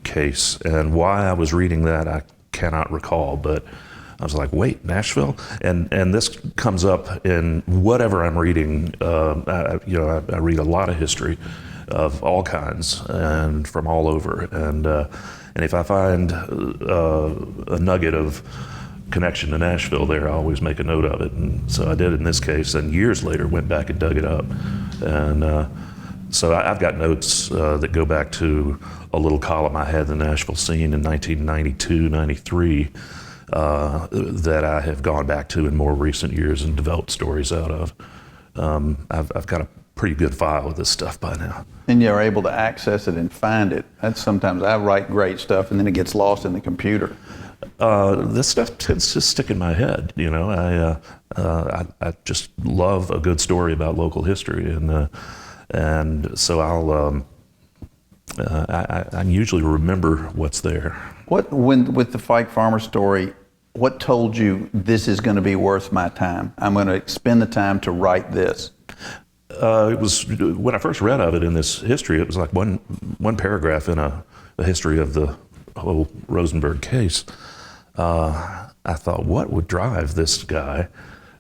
case, and why I was reading that I cannot recall, but I was like, wait, Nashville? And this comes up in whatever I'm reading. I read a lot of history of all kinds and from all over. And if I find a nugget of connection to Nashville there, I always make a note of it. And so I did in this case, and years later went back and dug it up. And so I've got notes that go back to a little column I had in the Nashville scene in 1992, 93, that I have gone back to in more recent years and developed stories out of. I've got a pretty good file of this stuff by now. And you're able to access it and find it. That's sometimes I write great stuff and then it gets lost in the computer. This stuff tends to stick in my head. You know, I just love a good story about local history, and so I usually remember what's there. With the Fike Farmer story, what told you this is going to be worth my time? I'm going to spend the time to write this. It was when I first read of it in this history. It was like one paragraph in a history of the whole Rosenberg case. I thought, what would drive this guy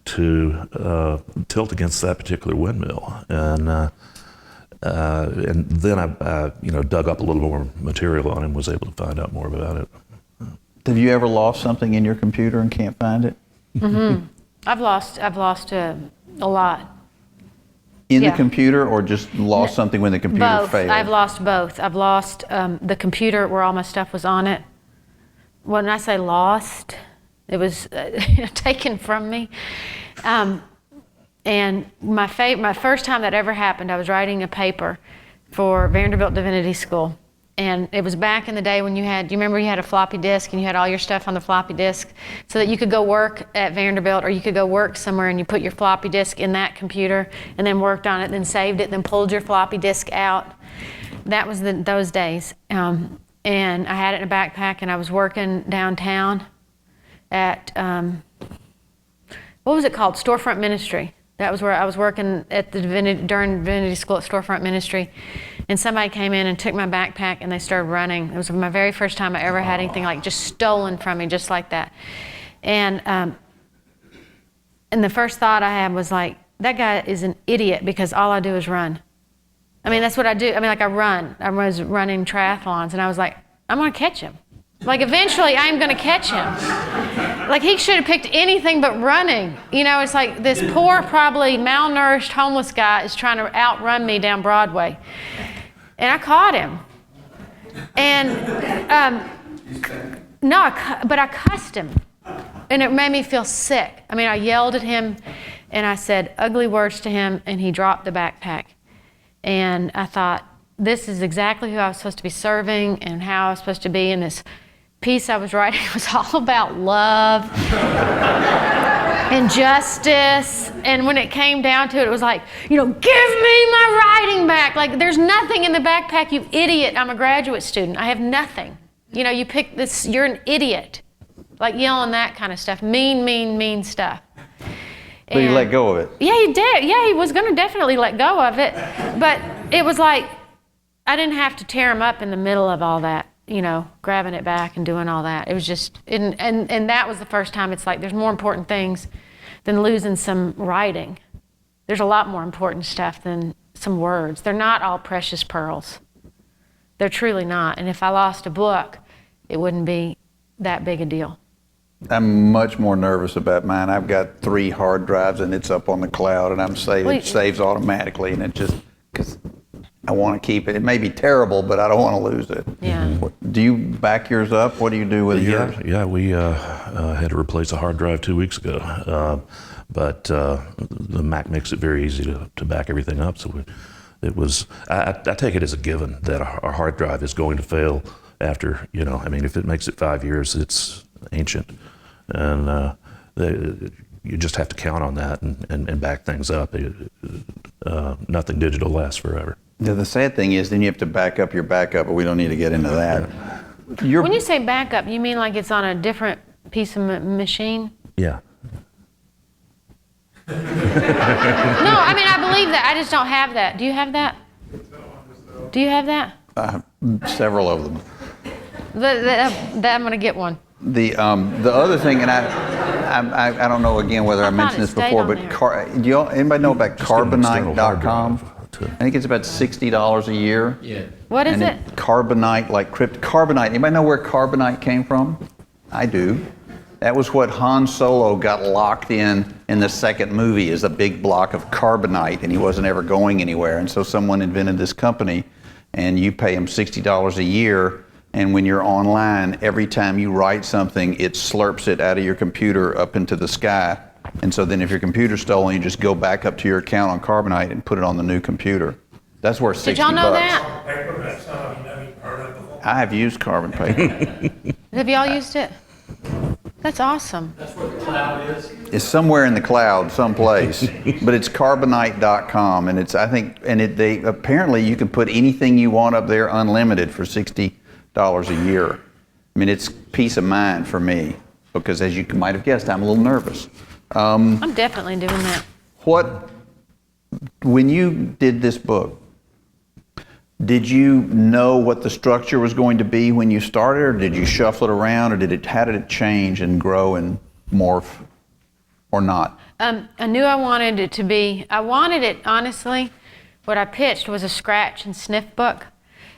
to tilt against that particular windmill? And then I dug up a little more material on him, was able to find out more about it. Have you ever lost something in your computer and can't find it? Mm-hmm. I've lost a lot. In Yeah. the computer, or just lost something when the computer Both. failed? I've lost both. I've lost the computer where all my stuff was on it. When I say lost, it was taken from me. And my first time that ever happened, I was writing a paper for Vanderbilt Divinity School. And it was back in the day when do you remember you had a floppy disk and you had all your stuff on the floppy disk so that you could go work at Vanderbilt or you could go work somewhere and you put your floppy disk in that computer and then worked on it, then saved it, then pulled your floppy disk out. That was those days. And I had it in a backpack and I was working downtown at, what was it called? Storefront Ministry. That was where I was working at during Divinity School at Storefront Ministry. And somebody came in and took my backpack and they started running. It was my very first time I ever had anything like just stolen from me, just like that. And the first thought I had was like, that guy is an idiot because all I do is run. I mean, that's what I do. I mean, like I run. I was running triathlons and I was like, I'm gonna catch him. Like eventually I'm gonna catch him. Like he should have picked anything but running. You know, it's like this poor, probably malnourished homeless guy is trying to outrun me down Broadway. And I caught him. And but I cussed him. And it made me feel sick. I mean, I yelled at him and I said ugly words to him and he dropped the backpack. And I thought, this is exactly who I was supposed to be serving and how I was supposed to be. And this piece I was writing was all about love and justice. And when it came down to it, it was like, give me my writing back. Like, there's nothing in the backpack, you idiot. I'm a graduate student. I have nothing. You pick this, you're an idiot. Like yelling that kind of stuff. Mean stuff. But you let go of it. Yeah, he did. Yeah, he was going to definitely let go of it. But it was like, I didn't have to tear him up in the middle of all that, grabbing it back and doing all that. It was just, and that was the first time it's like, there's more important things than losing some writing. There's a lot more important stuff than some words. They're not all precious pearls. They're truly not. And if I lost a book, it wouldn't be that big a deal. I'm much more nervous about mine. I've got 3 hard drives and it's up on the cloud and it saves automatically, and it just, because I want to keep it. It may be terrible, but I don't want to lose it. Yeah. Do you back yours up? What do you do with yours? Yeah, we had to replace a hard drive 2 weeks ago, but the Mac makes it very easy to back everything up. So I take it as a given that our hard drive is going to fail after, if it makes it 5 years, it's ancient. And you just have to count on that and back things up. Nothing digital lasts forever. The sad thing is then you have to back up your backup, but we don't need to get into that. When you say backup, you mean like it's on a different piece of machine? Yeah. No, I mean, I believe that. I just don't have that. Do you have that? Do you have that? Several of them. I'm going to get one. The other thing, and I don't know again whether I thought mentioned it this stayed before, on but there. do y'all, anybody know about Just get an external hard carbonite.com? drive to- I think it's about $60 a year. Yeah. What is And it? Carbonite, like carbonite. Anybody know where carbonite came from? I do. That was what Han Solo got locked in the second movie, is a big block of carbonite, and he wasn't ever going anywhere. And so someone invented this company, and you pay them $60 a year, and when you're online, every time you write something, it slurps it out of your computer up into the sky. And so then if your computer's stolen, you just go back up to your account on Carbonite and put it on the new computer. That's worth 60 Did y'all know bucks. that? Paper, that's not, you never heard of before. I have used carbon paper. Have y'all used it? That's awesome. That's where the cloud is. It's somewhere in the cloud, someplace, but it's carbonite.com, and it's, I think, and they apparently you can put anything you want up there unlimited for $60 a year. I mean, it's peace of mind for me, because as you might have guessed, I'm a little nervous. I'm definitely doing that. When you did this book, did you know what the structure was going to be when you started, or did you shuffle it around, or how did it change and grow and morph, or not? I knew I wanted it to be, honestly, what I pitched was a scratch and sniff book.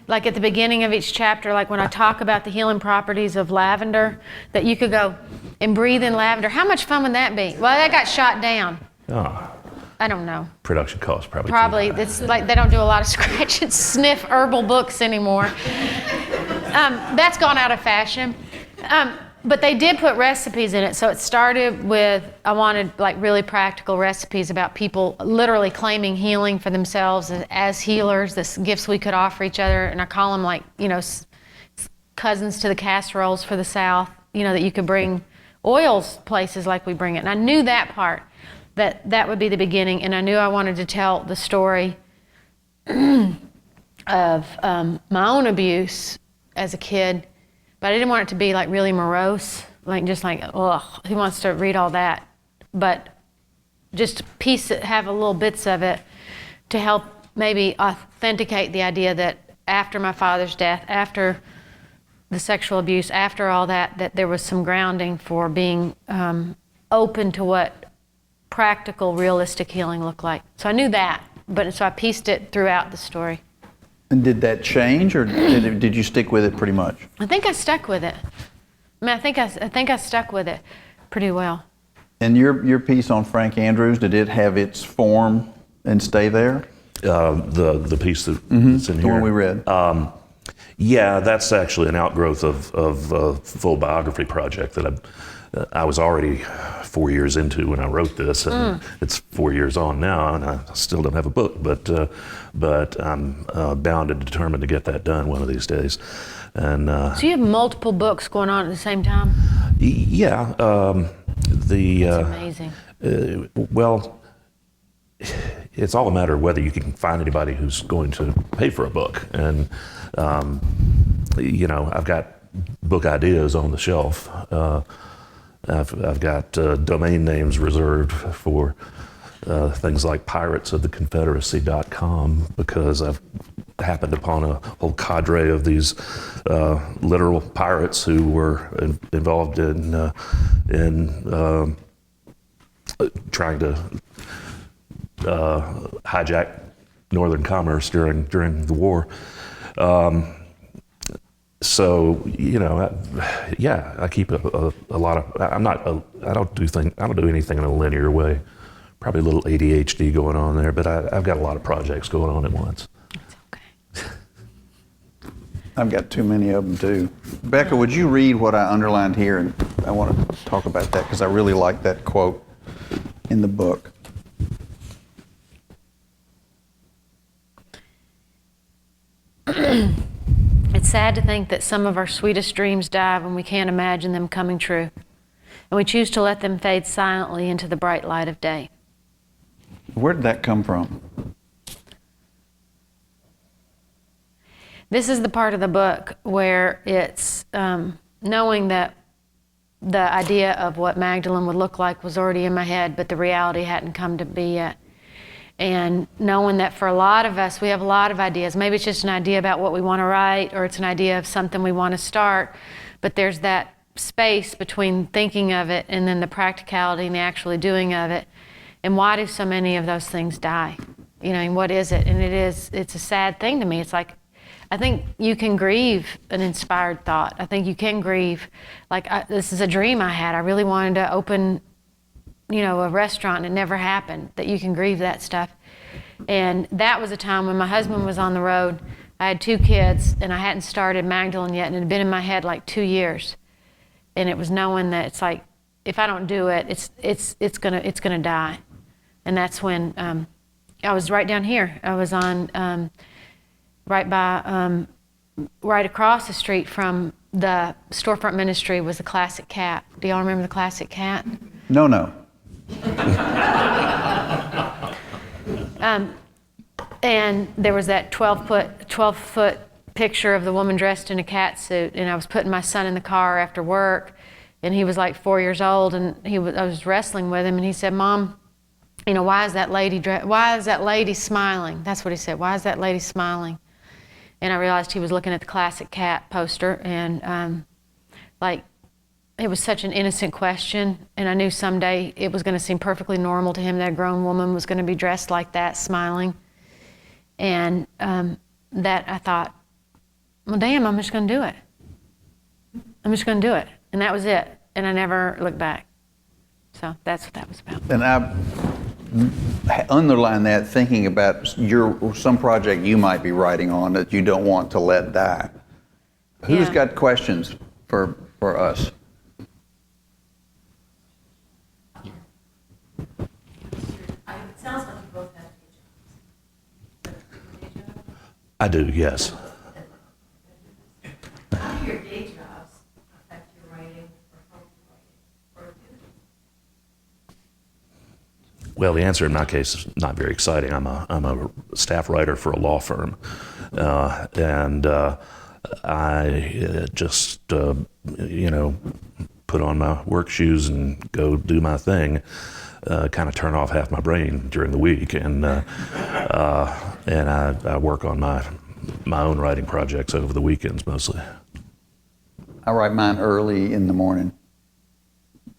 Like at the beginning of each chapter, like when I talk about the healing properties of lavender, that you could go and breathe in lavender. How much fun would that be? Well, that got shot down. Ah, I don't know. production costs probably. too Probably, high. it's like they don't do a lot of scratch and sniff herbal books anymore. That's gone out of fashion. But they did put recipes in it. So it started with, I wanted like really practical recipes about people literally claiming healing for themselves as healers, the gifts we could offer each other. And I call them like, cousins to the casseroles for the South, that you could bring oils places like we bring it. And I knew that part, that would be the beginning. And I knew I wanted to tell the story of my own abuse as a kid. But I didn't want it to be like really morose, ugh, who wants to read all that? But just have a little bits of it to help maybe authenticate the idea that after my father's death, after the sexual abuse, after all that there was some grounding for being open to what practical, realistic healing looked like. So I knew that, so I pieced it throughout the story. And did that change, or did you stick with it pretty much? I think I stuck with it. I think I stuck with it pretty well. And your piece on Frank Andrews, did it have its form and stay there? The piece that's in The here. one we read. Yeah, that's actually an outgrowth of a full biography project that I was already 4 years into when I wrote this, and it's 4 years on now, and I still don't have a book, but I'm bound and determined to get that done one of these days. And So you have multiple books going on at the same time? yeah, That's amazing. well, it's all a matter of whether you can find anybody who's going to pay for a book. And, I've got book ideas on the shelf. I've got domain names reserved for things like piratesoftheconfederacy.com, because I've happened upon a whole cadre of these literal pirates who were involved in trying to hijack Northern commerce during the war. So I keep a lot of. I don't do anything in a linear way. Probably a little ADHD going on there, but I've got a lot of projects going on at once. It's okay. I've got too many of them too. Becca, would you read what I underlined here? And I want to talk about that because I really like that quote in the book. It's sad to think that some of our sweetest dreams die when we can't imagine them coming true, and we choose to let them fade silently into the bright light of day. Where did that come from? This is the part of the book where it's knowing that the idea of what Magdalene would look like was already in my head, but the reality hadn't come to be yet. And knowing that for a lot of us, we have a lot of ideas. Maybe it's just an idea about what we want to write, or it's an idea of something we want to start, but there's that space between thinking of it and then the practicality and the actually doing of it. And why do so many of those things die? You know, and what is it? And it's a sad thing to me. It's like, I think you can grieve an inspired thought. I think you can grieve, like, this is a dream I had. I really wanted to open, you know, a restaurant and it never happened. That you can grieve that stuff. And that was a time when my husband was on the road. I had 2 kids and I hadn't started Magdalene yet, and it had been in my head like 2 years. And it was knowing that it's like, if I don't do it, it's gonna die. And that's when I was right down here. I was on right across the street from the storefront ministry was the Classic Cat. Do y'all remember the Classic Cat? No. And there was that 12-foot picture of the woman dressed in a cat suit, and I was putting my son in the car after work, and he was like 4 years old, and I was wrestling with him, and he said, "Mom, you know, why is that lady smiling?" That's what he said. "Why is that lady smiling?" And I realized he was looking at the Classic Cat poster, and like, it was such an innocent question, and I knew someday it was going to seem perfectly normal to him that a grown woman was going to be dressed like that, smiling. And that I thought, well, damn, I'm just going to do it. I'm just going to do it. And that was it. And I never looked back. So that's what that was about. And I underline that thinking about some project you might be writing on that you don't want to let die. Who's got questions for us? It sounds like you both have day jobs. I do, yes. How do your day jobs affect your writing or help you write? Or do? Well, the answer in my case is not very exciting. I'm a staff writer for a law firm, and I just you know, put on my work shoes and go do my thing. Kind of turn off half my brain during the week, and I work on my own writing projects over the weekends mostly. I write mine early in the morning.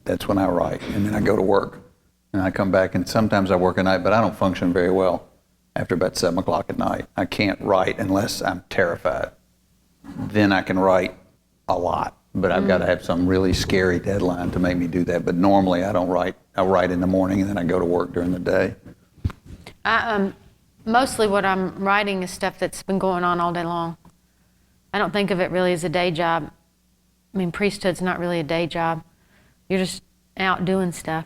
That's when I write, and then I go to work. And I come back, and sometimes I work at night, but I don't function very well after about 7 o'clock at night. I can't write unless I'm terrified. Then I can write a lot, but I've got to have some really scary deadline to make me do that. But normally I don't write. I write in the morning, and then I go to work during the day. Mostly what I'm writing is stuff that's been going on all day long. I don't think of it really as a day job. I mean, priesthood's not really a day job. You're just out doing stuff.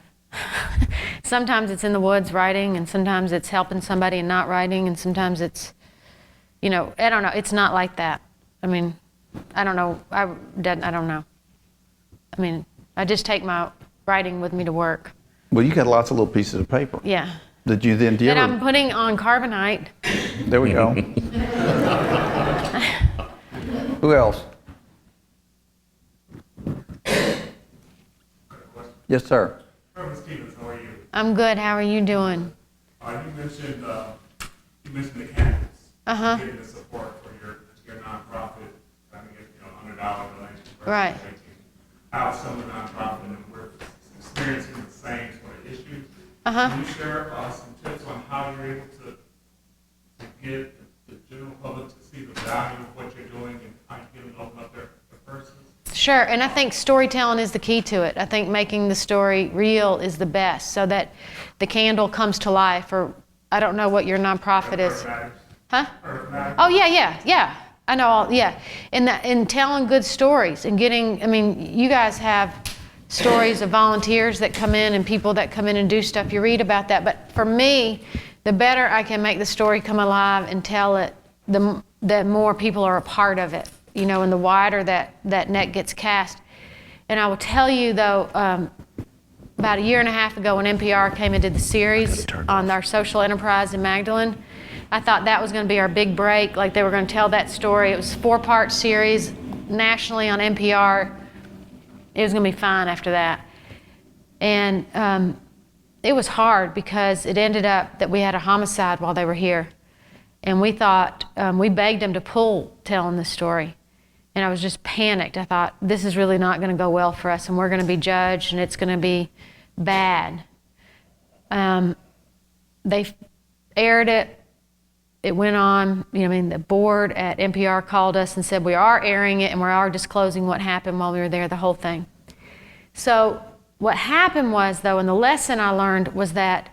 Sometimes it's in the woods writing, and sometimes it's helping somebody and not writing, and sometimes it's, you know, I don't know. It's not like that. I mean, I don't know. I don't know. I mean, I just take my writing with me to work. Well, you got lots of little pieces of paper. Yeah. Did you then? That I'm putting on carbonite. There we go. Who else? Yes, sir. Reverend Stevens, how are you? I'm good. How are you doing? You mentioned the candidates. Uh-huh. Getting the support for your nonprofit, trying to get $100 donations. Right. How some of the nonprofit and we're experiencing the same sort of issues. Uh-huh. Can you share some tips on how you're able to get the general public to see the value of what you're doing and how you can open up their purses? Sure, and I think storytelling is the key to it. I think making the story real is the best, so that the candle comes to life. Or I don't know what your nonprofit is. Huh? Oh yeah. I know all. Yeah, and telling good stories and getting. I mean, you guys have stories of volunteers that come in and people that come in and do stuff. You read about that, but for me, the better I can make the story come alive and tell it, the more people are a part of it. You know, and the wider that net gets cast. And I will tell you, though, about a year and a half ago when NPR came and did the series on our social enterprise in Magdalene, I thought that was going to be our big break. Like, they were going to tell that story. It was a 4-part series nationally on NPR. It was going to be fine after that. And it was hard because it ended up that we had a homicide while they were here. And we thought, we begged them to pull telling the story. and I was just panicked. I thought, this is really not going to go well for us, and we're going to be judged, and it's going to be bad. They aired it. It went on, the board at NPR called us and said, we are airing it and we are disclosing what happened while we were there, the whole thing. So what happened was, though, and the lesson I learned was that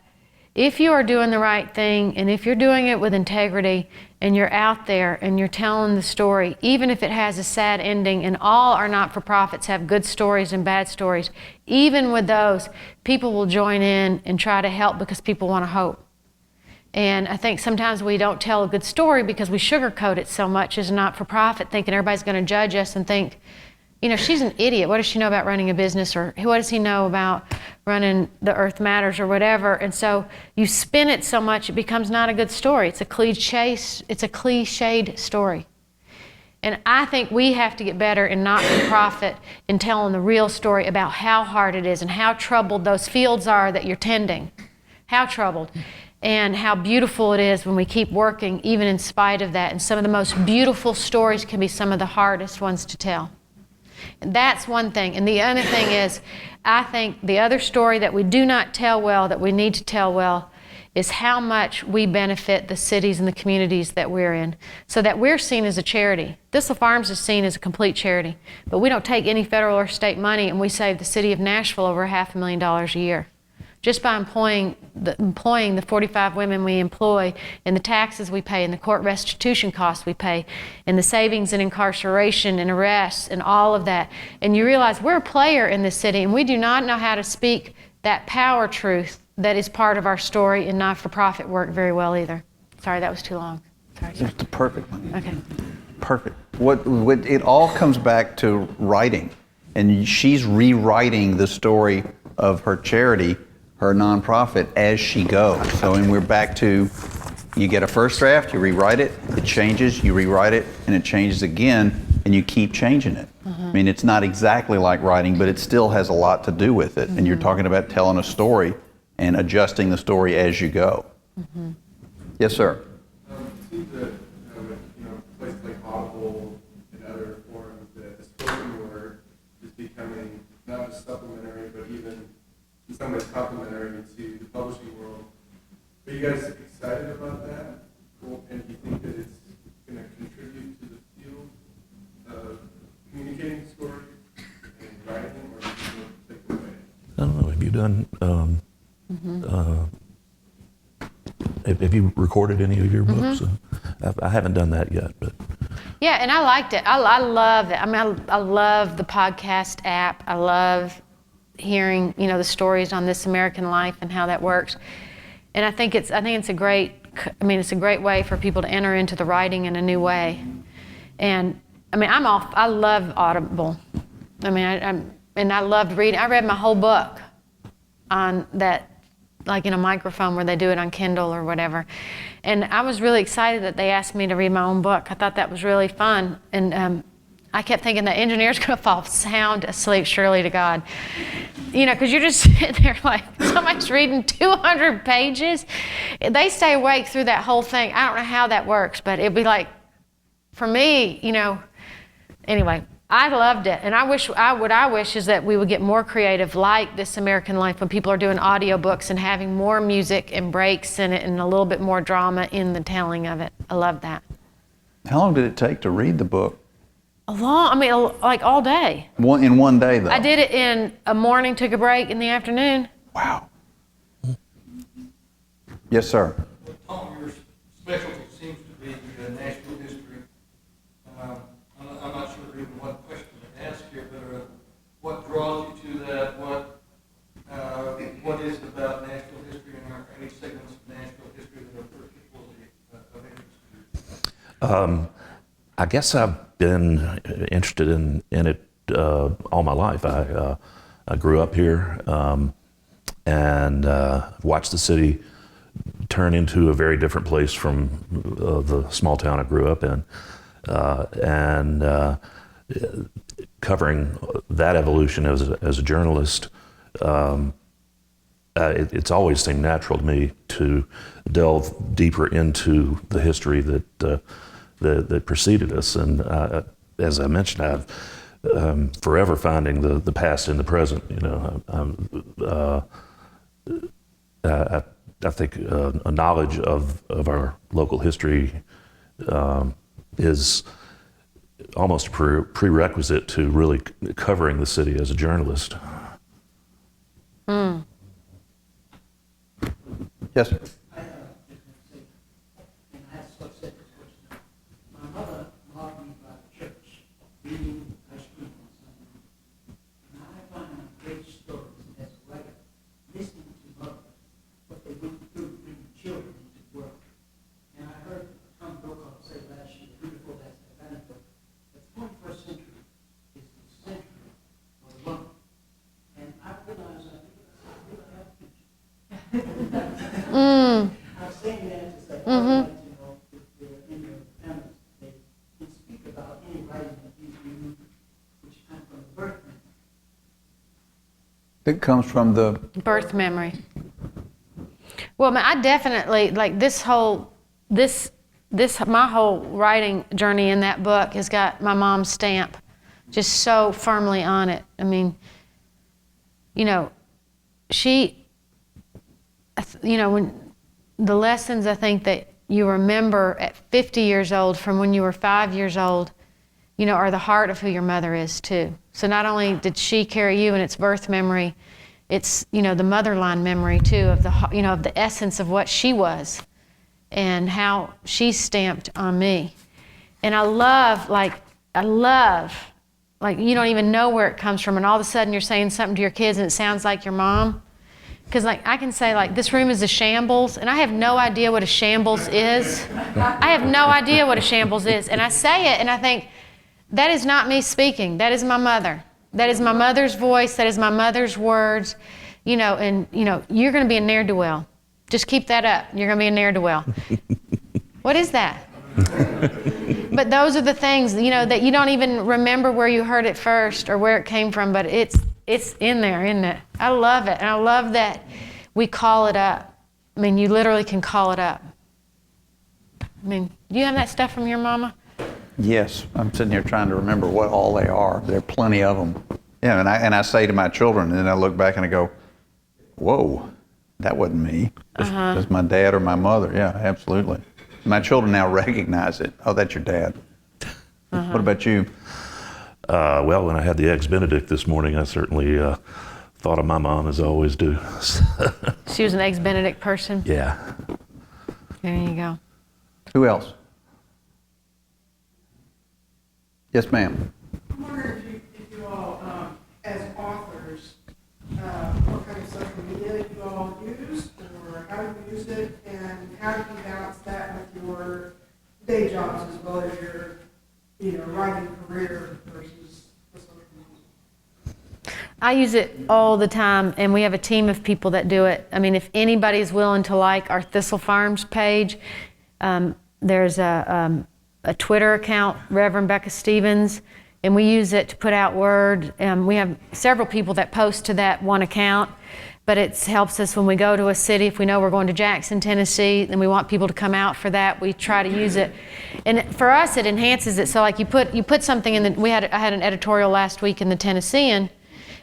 if you are doing the right thing and if you're doing it with integrity and you're out there and you're telling the story, even if it has a sad ending, and all our not-for-profits have good stories and bad stories, even with those, people will join in and try to help because people want to hope. And I think sometimes we don't tell a good story because we sugarcoat it so much as a not-for-profit, thinking everybody's going to judge us and think, she's an idiot. What does she know about running a business? Or what does he know about running the Earth Matters or whatever? And so you spin it so much, it becomes not a good story. It's a cliched story. And I think we have to get better in not-for-profit in telling the real story about how hard it is and how troubled those fields are that you're tending. How troubled. And how beautiful it is when we keep working, even in spite of that. And some of the most beautiful stories can be some of the hardest ones to tell. And that's one thing. And the other thing is, I think the other story that we do not tell well, that we need to tell well, is how much we benefit the cities and the communities that we're in, so that we're seen as a charity. Thistle Farms is seen as a complete charity, but we don't take any federal or state money, and we save the city of Nashville over $500,000 a year. Just by employing the 45 women we employ, and the taxes we pay, and the court restitution costs we pay, and the savings and incarceration and arrests and all of that. And you realize we're a player in this city, and we do not know how to speak that power truth that is part of our story in not-for-profit work very well either. Sorry, that was too long. Sorry. It's the perfect one. Okay. Perfect. What it all comes back to writing, and she's rewriting the story of her charity, her nonprofit, as she goes. So, and we're back to, you get a first draft, you rewrite it, it changes, you rewrite it, and it changes again, and you keep changing it. I mean, it's not exactly like writing, but it still has a lot to do with it. And you're talking about telling a story and adjusting the story as you go. Yes, sir. It seems that with places like Audible and other forums, that the spoken word is becoming not just supplementary, but even in some ways complementary to the publishing world. Are you guys excited about that? And do you think that it's going to contribute to the field of communicating stories and writing, or do you think it'll take away? I don't know. Have you done? Have you recorded any of your books? I haven't done that yet, but Yeah, and I liked it. I love it. I mean, I love the podcast app. I love hearing the stories on This American Life and how that works. And I think it's a great way for people to enter into the writing in a new way. And I mean, I love Audible. I mean, I loved reading. I read my whole book on that, like in a microphone where they do it on Kindle or whatever. And I was really excited that they asked me to read my own book. I thought that was really fun. And I kept thinking the engineer's going to fall sound asleep, surely to God. Because you're just sitting there like, somebody's reading 200 pages. They stay awake through that whole thing. I don't know how that works, but it'd be like, for me, anyway, I loved it. And what I wish is that we would get more creative like This American Life, when people are doing audiobooks and having more music and breaks in it and a little bit more drama in the telling of it. I love that. How long did it take to read the book? Like all day. In one day, though? I did it in a morning, took a break in the afternoon. Wow. Yes, sir. Tom, your specialty seems to be Nashville history. I'm not sure even what question to ask here, but what draws you to that? What is it about Nashville history, and are any segments of Nashville history that are particularly of interest to you? I guess I've been interested in it all my life. I grew up here and watched the city turn into a very different place from the small town I grew up in. And covering that evolution as a journalist, it's always seemed natural to me to delve deeper into the history that preceded us. And as I mentioned, I've forever finding the past in the present. I think a knowledge of our local history is almost a prerequisite to really covering the city as a journalist. Yes, sir. I just want to say, and I have sort of said this question. My mother mobbed me by the church, reading ice cream on Sunday. And I find great stories as a writer, listening to mothers, what they went through bringing children into the world. And I heard Tom Brokaw say last year, beautiful as the benefit, the 21st century is the century of the woman. And I realize I really have a future. I'm saying that to say, I would like to know if they're in your families, they can speak about any writing that you do, which come from the birth memory. It comes from the, Birth memory. Well, I definitely, like my whole writing journey in that book has got my mom's stamp just so firmly on it. I mean, when the lessons I think that you remember at 50 years old from when you were 5 years old, are the heart of who your mother is too. So not only did she carry you in its birth memory, it's, the motherline memory too of the essence of what she was and how she stamped on me. And I love, you don't even know where it comes from and all of a sudden you're saying something to your kids and it sounds like your mom. Because I can say this room is a shambles, and I have no idea what a shambles is. I have no idea what a shambles is. And I say it, and I think, that is not me speaking. That is my mother. That is my mother's voice. That is my mother's words. You're going to be a ne'er-do-well. Just keep that up. You're going to be a ne'er-do-well. What is that? But those are the things, that you don't even remember where you heard it first or where it came from, but it's in there, isn't it? I love it. And I love that we call it up. I mean, you literally can call it up. I mean, do you have that stuff from your mama? yes, I'm sitting here trying to remember what all they are. There are plenty of them. Yeah, and I say to my children, and then I look back and I go, whoa, that wasn't me. That's my dad or my mother. Yeah, absolutely. My children now recognize it. Oh, that's your dad. What about you? Well, when I had the Eggs Benedict this morning, I certainly thought of my mom, as I always do. She was an Eggs Benedict person? Yeah. There you go. Who else? Yes, ma'am. I'm wondering if you all, as authors, what kind of social media you all use, or how you use it, and how do you balance that with your day jobs as well as your, writing career versus the social media? I use it all the time, and we have a team of people that do it. I mean, if anybody's willing to like our Thistle Farms page, there's a Twitter account, Reverend Becca Stevens, and we use it to put out word. We have several people that post to that one account, but it helps us when we go to a city. If we know we're going to Jackson, Tennessee, and we want people to come out for that, we try to use it. And for us, it enhances it. So like you put something in the, I had an editorial last week in the Tennessean,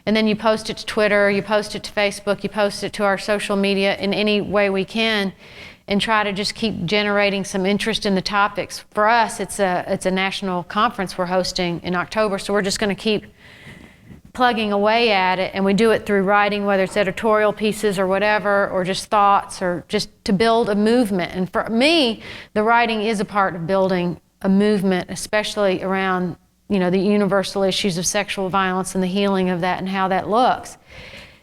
and then you post it to Twitter, you post it to Facebook, you post it to our social media in any way we can, and try to just keep generating some interest in the topics. For us, it's a national conference we're hosting in October, so we're just going to keep plugging away at it, and we do it through writing, whether it's editorial pieces or whatever, or just thoughts, or just to build a movement. And for me, the writing is a part of building a movement, especially around the universal issues of sexual violence and the healing of that and how that looks.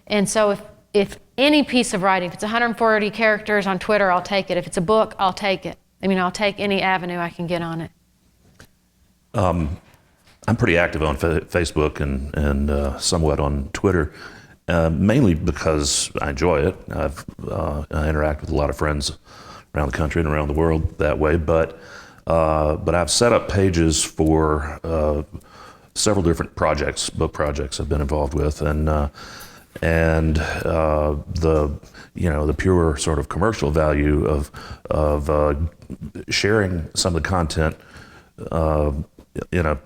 And so if any piece of writing, if it's 140 characters on Twitter, I'll take it. If it's a book, I'll take it. I'll take any avenue I can get on it. I'm pretty active on Facebook and somewhat on Twitter, mainly because I enjoy it. I interact with a lot of friends around the country and around the world that way, but I've set up pages for several different projects, book projects I've been involved with, and the pure sort of commercial value of sharing some of the content in a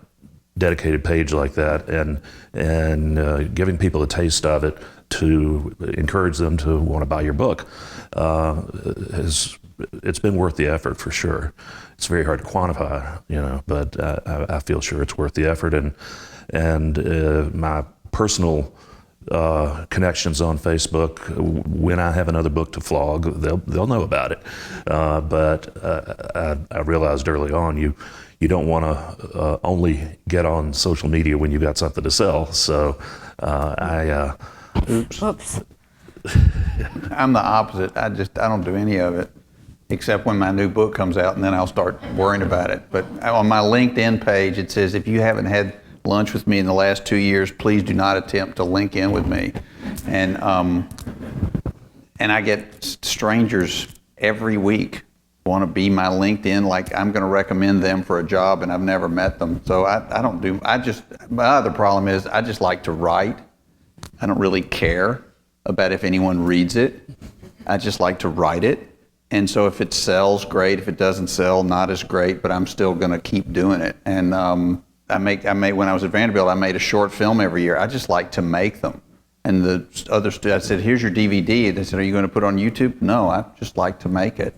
dedicated page like that, and giving people a taste of it to encourage them to want to buy your book, it's been worth the effort for sure. It's very hard to quantify, but I feel sure it's worth the effort, and my personal connections on Facebook, when I have another book to flog, they'll know about it. But I realized early on, you don't want to only get on social media when you've got something to sell. So Oops. I'm the opposite. I don't do any of it, except when my new book comes out, and then I'll start worrying about it. But on my LinkedIn page, it says, if you haven't had lunch with me in the last 2 years, please do not attempt to link in with me. And I get strangers every week want to be my LinkedIn, like I'm going to recommend them for a job, and I've never met them. So my other problem is I just like to write. I don't really care about if anyone reads it. I just like to write it. And so if it sells, great. If it doesn't sell, not as great, but I'm still going to keep doing it. And I made when I was at Vanderbilt, I made a short film every year. I just like to make them. And the other I said, here's your DVD. They said, are you going to put it on YouTube? No, I just like to make it.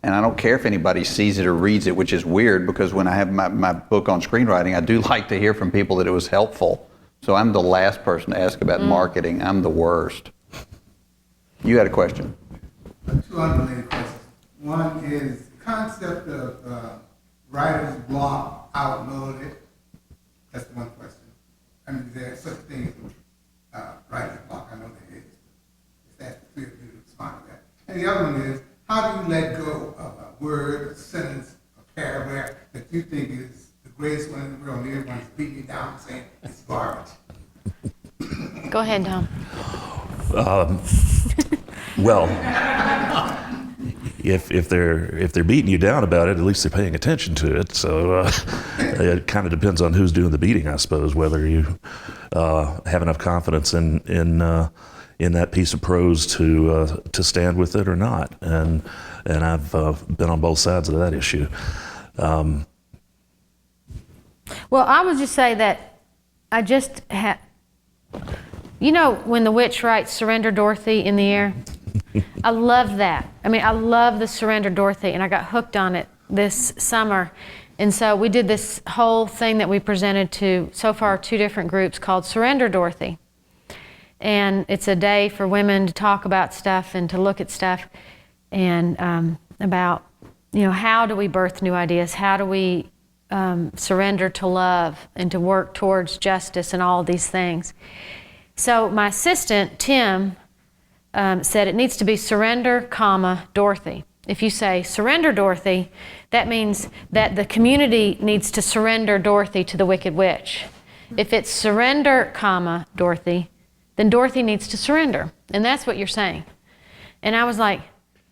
And I don't care if anybody sees it or reads it, which is weird, because when I have my book on screenwriting, I do like to hear from people that it was helpful. So I'm the last person to ask about marketing. I'm the worst. You had a question. Two unrelated questions. One is the concept of writer's block outmoded. That's one question. I mean, is there such a thing as writer's block? I know there is. If that's the three of you to respond to that. And the other one is, how do you let go of a word, a sentence, a paragraph that you think is the greatest one in the world, and everyone's beating you down and saying it's garbage? Go ahead, Tom. Well, if they're beating you down about it, at least they're paying attention to it. So it kind of depends on who's doing the beating, I suppose, whether you have enough confidence in that piece of prose to stand with it or not. And I've been on both sides of that issue. Well, I would just say that I just had, when the witch writes "Surrender, Dorothy" in the air, I love that. I mean, I love the "Surrender, Dorothy," and I got hooked on it this summer. And so we did this whole thing that we presented to, so far, 2 different groups called "Surrender, Dorothy." And it's a day for women to talk about stuff and to look at stuff and about, how do we birth new ideas? How do we surrender to love and to work towards justice and all these things? So my assistant, Tim, said it needs to be "Surrender, Dorothy." If you say "Surrender, Dorothy," that means that the community needs to surrender Dorothy to the Wicked Witch. If it's "Surrender, Dorothy," then Dorothy needs to surrender. And that's what you're saying. And I was like,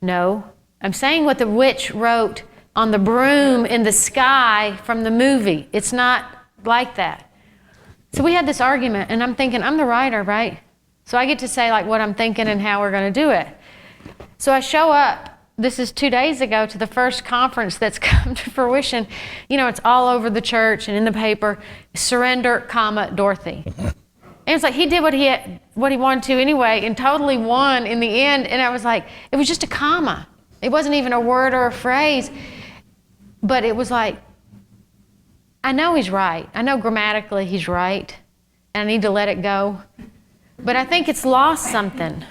no, I'm saying what the witch wrote on the broom in the sky from the movie. It's not like that. So we had this argument, and I'm thinking, I'm the writer, right? So I get to say what I'm thinking and how we're going to do it. So I show up, this is 2 days ago, to the first conference that's come to fruition. It's all over the church and in the paper, "Surrender, Dorothy." And it's like he did what he wanted to anyway and totally won in the end. And I was like, it was just a comma. It wasn't even a word or a phrase. But it was like, I know he's right. I know grammatically he's right. And I need to let it go. But I think it's lost something.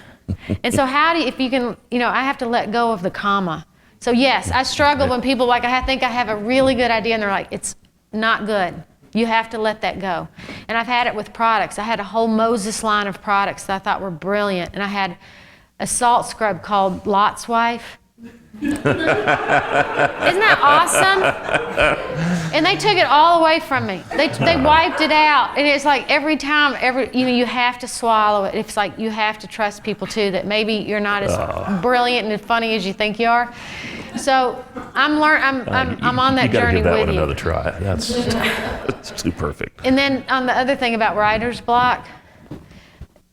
And so if you can, I have to let go of the comma. So yes, I struggle when people I think I have a really good idea and they're like, it's not good. You have to let that go. And I've had it with products. I had a whole Moses line of products that I thought were brilliant. And I had a salt scrub called Lot's Wife. Isn't that awesome? And they took it all away from me. They wiped it out. And it's like every time, you have to swallow it. It's like you have to trust people too, that maybe you're not as brilliant and funny as you think you are. So I'm on that journey with you. You got to give that one another try. That's too perfect. And then on the other thing about writer's block,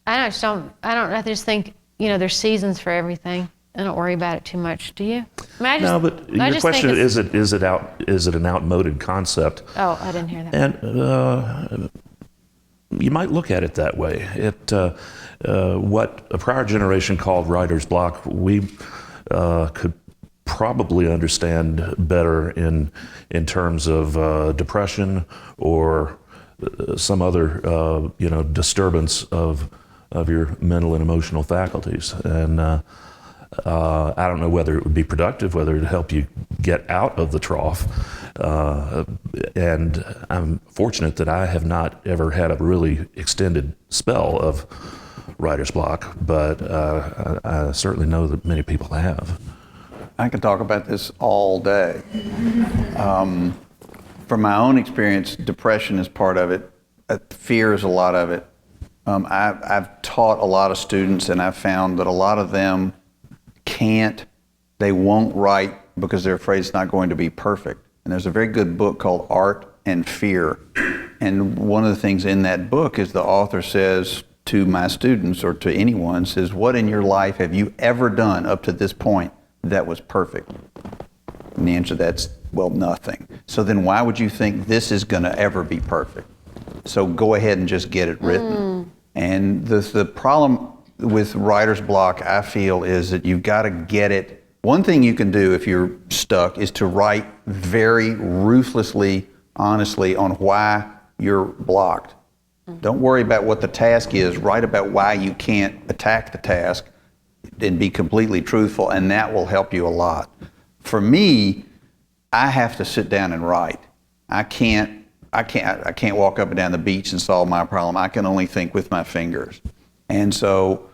I just think, there's seasons for everything. I don't worry about it too much. Do you? I mean, I just, No, but I your just question think it's- is it an outmoded concept? Oh, I didn't hear that. And you might look at it that way. What a prior generation called writer's block, we could probably understand better in terms of depression or some other disturbance of your mental and emotional faculties. And I don't know whether it would be productive, whether it would help you get out of the trough. And I'm fortunate that I have not ever had a really extended spell of writer's block, but I certainly know that many people have. I could talk about this all day. From my own experience, depression is part of it. Fear is a lot of it. I've taught a lot of students, and I've found that a lot of them they won't write because they're afraid it's not going to be perfect. And there's a very good book called Art and Fear. And one of the things in that book is the author says to my students or to anyone, says, what in your life have you ever done up to this point that was perfect? And the answer to that's, well, nothing. So then why would you think this is going to ever be perfect? So go ahead and just get it written. And the problem with writer's block, I feel, is that you've got to get it. One thing you can do if you're stuck is to write very ruthlessly, honestly, on why you're blocked. Don't worry about what the task is. Write about why you can't attack the task and be completely truthful, and that will help you a lot. For me, I have to sit down and write. I can't walk up and down the beach and solve my problem. I can only think with my fingers. And so,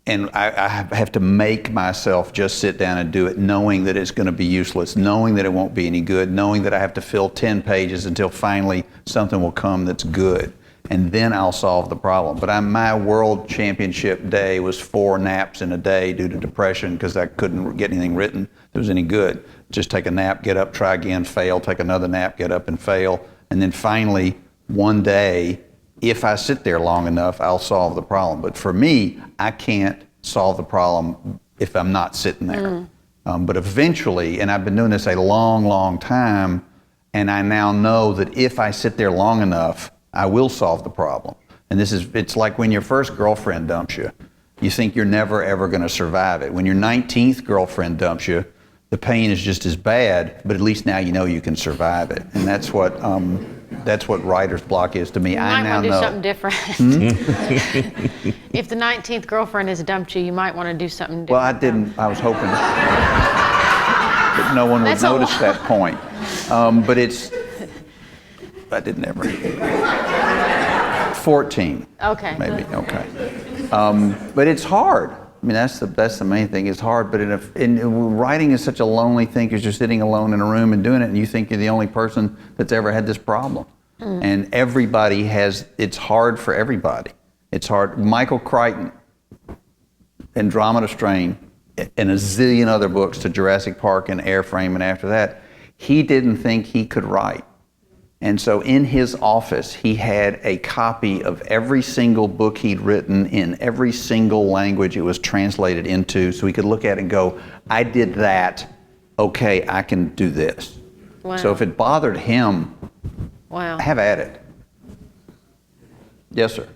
I have to make myself just sit down and do it, knowing that it's going to be useless, knowing that it won't be any good, knowing that I have to fill 10 pages until finally something will come that's good. And then I'll solve the problem. But my world championship day was 4 naps in a day due to depression because I couldn't get anything written that was any good. Just take a nap, get up, try again, fail, take another nap, get up and fail. And then finally, one day, if I sit there long enough, I'll solve the problem. But for me, I can't solve the problem if I'm not sitting there. But eventually, and I've been doing this a long, long time, and I now know that if I sit there long enough, I will solve the problem. And it's like when your first girlfriend dumps you. You think you're never, ever going to survive it. When your 19th girlfriend dumps you, the pain is just as bad, but at least now you know you can survive it. And that's what writer's block is to me. I now know. You might want to do something different. If the 19th girlfriend has dumped you, you might want to do something different. Well, I didn't. I was hoping that no one would notice that point. But I didn't ever. 14. Okay. Maybe. Okay. But it's hard. I mean, that's the main thing. It's hard, but writing is such a lonely thing because you're sitting alone in a room and doing it, and you think you're the only person that's ever had this problem. And it's hard for everybody. It's hard. Michael Crichton, Andromeda Strain, and a zillion other books to Jurassic Park and Airframe, and after that, he didn't think he could write. And so in his office, he had a copy of every single book he'd written in every single language it was translated into, so he could look at it and go, I did that, okay, I can do this. Wow. So if it bothered him, have at it. Yes, sir.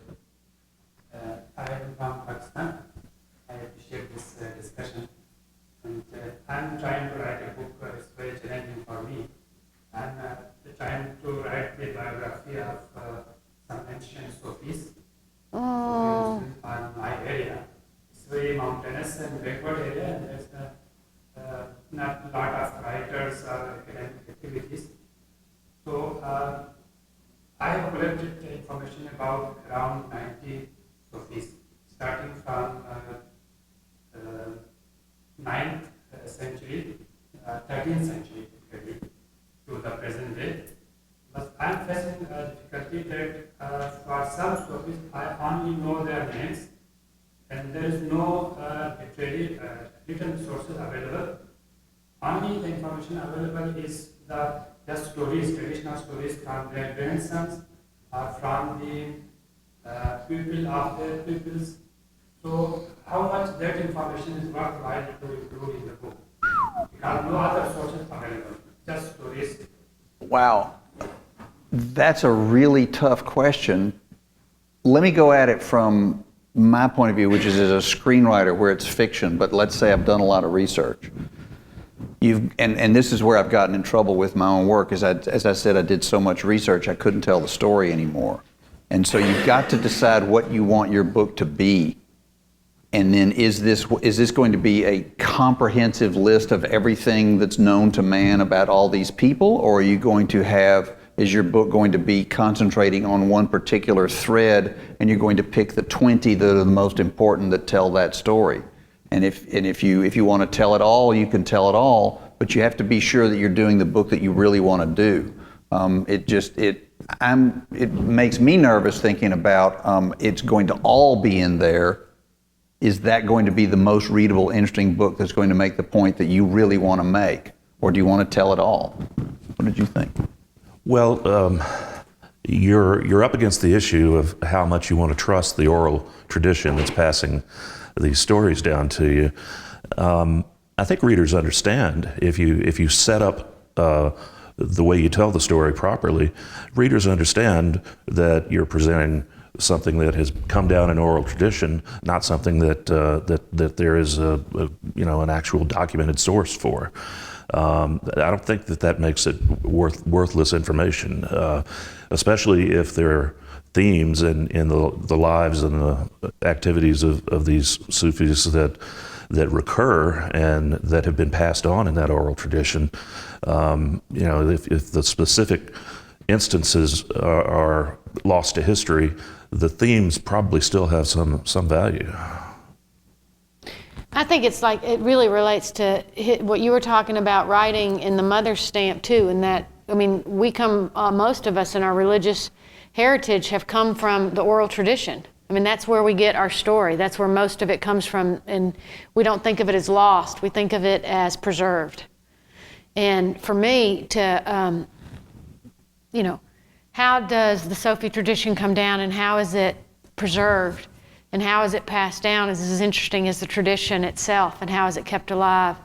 I am from Pakistan. I appreciate this discussion. And I'm trying to write a book, it's very challenging for me. I'm trying to write the biography of some ancient Sufis on my area. It's very mountainous and backward area, and there's not a lot of writers or academic activities. So I have collected information about around 90 Sufis, starting from 9th century, 13th century typically, to the present day. But I'm facing a difficulty that for some Sufis I only know their names, and there is no written sources available. Only the information available is the stories, traditional stories from their grandsons or from the people of their peoples. So how much that information is worthwhile to include in the book? Because no other sources available, just stories. Wow. That's a really tough question. Let me go at it from my point of view, which is as a screenwriter where it's fiction, but let's say I've done a lot of research. And this is where I've gotten in trouble with my own work, as I said, I did so much research, I couldn't tell the story anymore. And so you've got to decide what you want your book to be. And then is this going to be a comprehensive list of everything that's known to man about all these people? Or are you going to is your book going to be concentrating on one particular thread and you're going to pick the 20 that are the most important that tell that story? And if you want to tell it all, you can tell it all, but you have to be sure that you're doing the book that you really want to do. It makes me nervous thinking about it's going to all be in there. Is that going to be the most readable, interesting book that's going to make the point that you really want to make? Or do you want to tell it all? What did you think? Well, you're up against the issue of how much you want to trust the oral tradition that's passing these stories down to you. I think readers understand if you set up the way you tell the story properly, readers understand that you're presenting something that has come down in oral tradition, not something that there is an actual documented source for. I don't think that makes it worthless information, especially if there are themes in the lives and the activities of these Sufis that recur and that have been passed on in that oral tradition. If the specific instances are lost to history, the themes probably still have some value. I think it's like, it really relates to what you were talking about, writing in the mother's stamp too, and that, I mean, we come, most of us in our religious heritage have come from the oral tradition. I mean, that's where we get our story. That's where most of it comes from, and we don't think of it as lost. We think of it as preserved. And for me to, how does the Sufi tradition come down and how is it preserved and how is it passed down is as interesting as the tradition itself and how is it kept alive.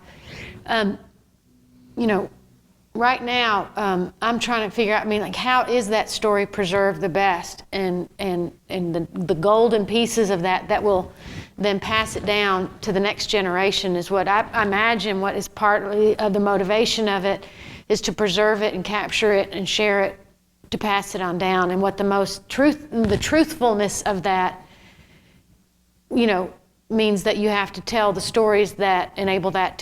Right now, I'm trying to figure out, how is that story preserved the best? And the golden pieces of that will then pass it down to the next generation is what I imagine what is partly of the motivation of it is to preserve it and capture it and share it to pass it on down. And what the truthfulness of that, means that you have to tell the stories that enable that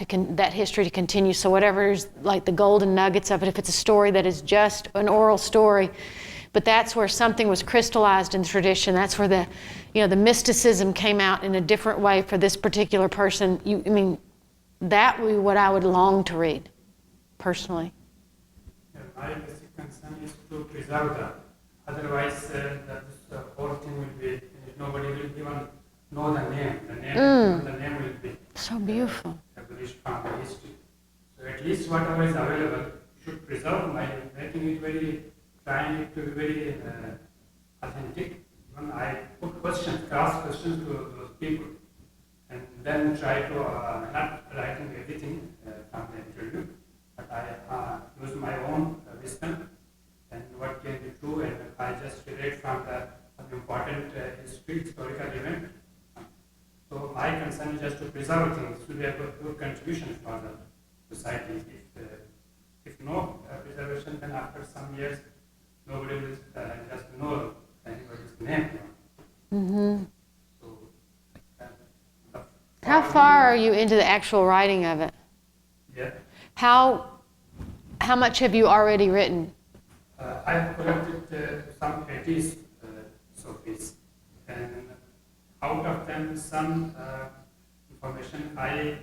history to continue. So whatever's like the golden nuggets of it, if it's a story that is just an oral story, but that's where something was crystallized in tradition. That's where the mysticism came out in a different way for this particular person. That would be what I would long to read, personally. My basic concern is to preserve that. Otherwise, this whole thing will be, nobody will even know the name. The name will be so beautiful. Established from the history. So at least whatever is available, you should preserve by making it trying it to be very authentic. When I put questions, ask questions to those people, and then try to not writing everything from the interview, but I use my own wisdom and what can be true, and I just relate from the important historical event. So my concern is just to preserve things, to be a good contribution for the society. If no preservation, then after some years, nobody will just know anybody's name. Mm-hmm. So, how far are you into the actual writing of it? Yeah. How much have you already written? I have collected some 80s Sufis, and out of them, some information I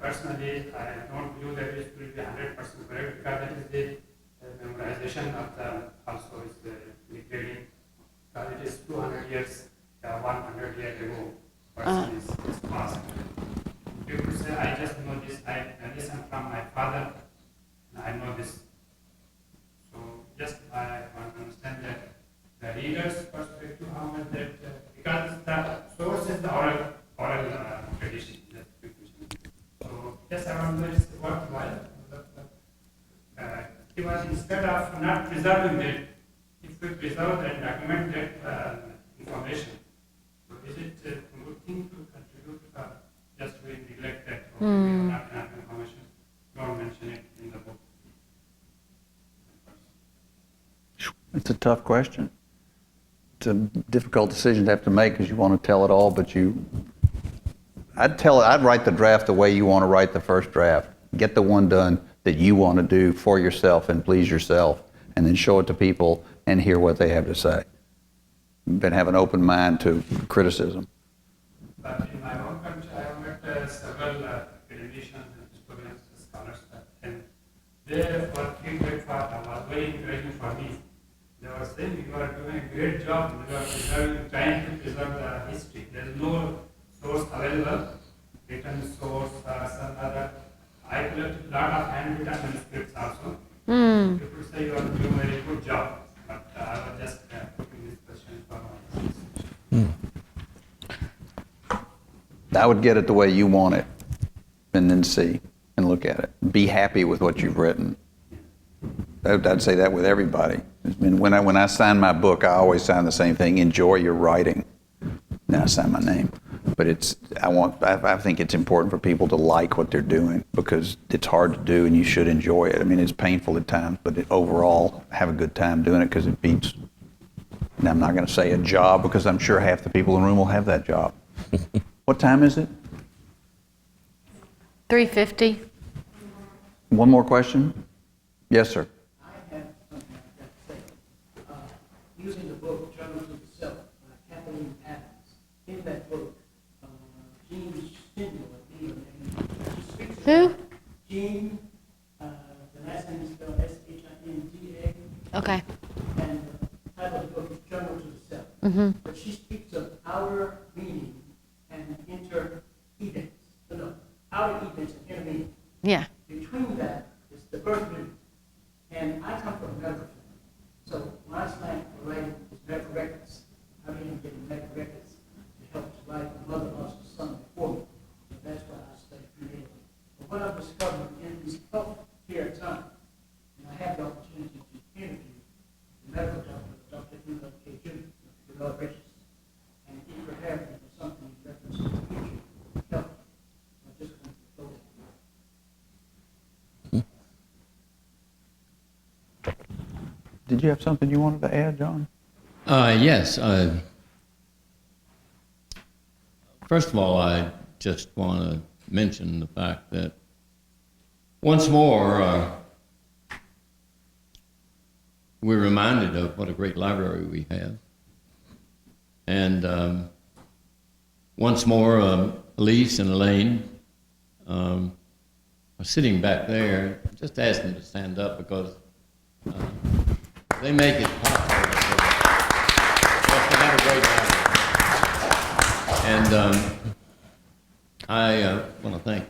personally I don't believe that it will be 100% correct, because that is the memorization of the also is degrading, because it is 200 years, 100 years ago person is passed. You could say, I just know this, I listen from my father, and I know this. So just I want to understand that the reader's perspective, how much that, because the source is the oral tradition. That's the question. So yes, I want to know it's worthwhile. Even instead of not preserving it, if we preserve and document that information, so is it a good thing to contribute or just we neglect that? Or we have not enough information, don't mention it in the book. It's a tough question. It's a difficult decision to have to make because you want to tell it all, but I'd write the draft the way you want to write the first draft. Get the one done that you want to do for yourself and please yourself, and then show it to people and hear what they have to say. But have an open mind to criticism. But in my own country, I have met several academicians and historians, scholars, and their feedback was very encouraging for me. They were saying you are doing a great job, you are trying to preserve the history. There is no source available, written source, some other. I collected a lot of handwritten manuscripts also. People say you are doing a very good job, but I was just putting this question for myself. I would get it the way you want it, and then see and look at it. Be happy with what you've written. I'd say that with everybody. I mean, when I sign my book, I always sign the same thing: enjoy your writing. Then I sign my name. But I think it's important for people to like what they're doing because it's hard to do and you should enjoy it. I mean, it's painful at times, but overall, have a good time doing it because it beats, and I'm not going to say a job because I'm sure half the people in the room will have that job. What time is it? 3:50. One more question? Yes, sir. I have something I've got to say. Using the book Journal to the Self by Kathleen Adams, in that book, Jean Shindler, she speaks Who? about Jean, the last name is spelled Shinda, Okay. and the title of the book is Journal to the Self. But she speaks of outer meaning and inner events. No, outer events and inner meaning. Yeah. Between that is the birth meaning. And I come from a medical family. So my slang for writing is medical records. I mean, getting medical records to help to write my mother lost a son before me. So that's why I study creatively. But what I've discovered in this healthcare time, and I have the opportunity to interview the medical doctor, Dr. N. K. Jr., the Lord Richards, and he prepared me for something in reference to the future of health. I just want to go there. Did you have something you wanted to add, John? Yes. First of all, I just want to mention the fact that once more, we're reminded of what a great library we have. And once more, Elise and Elaine are sitting back there. Just ask them to stand up because they make it possible. Yes, we have a great library. And I want to thank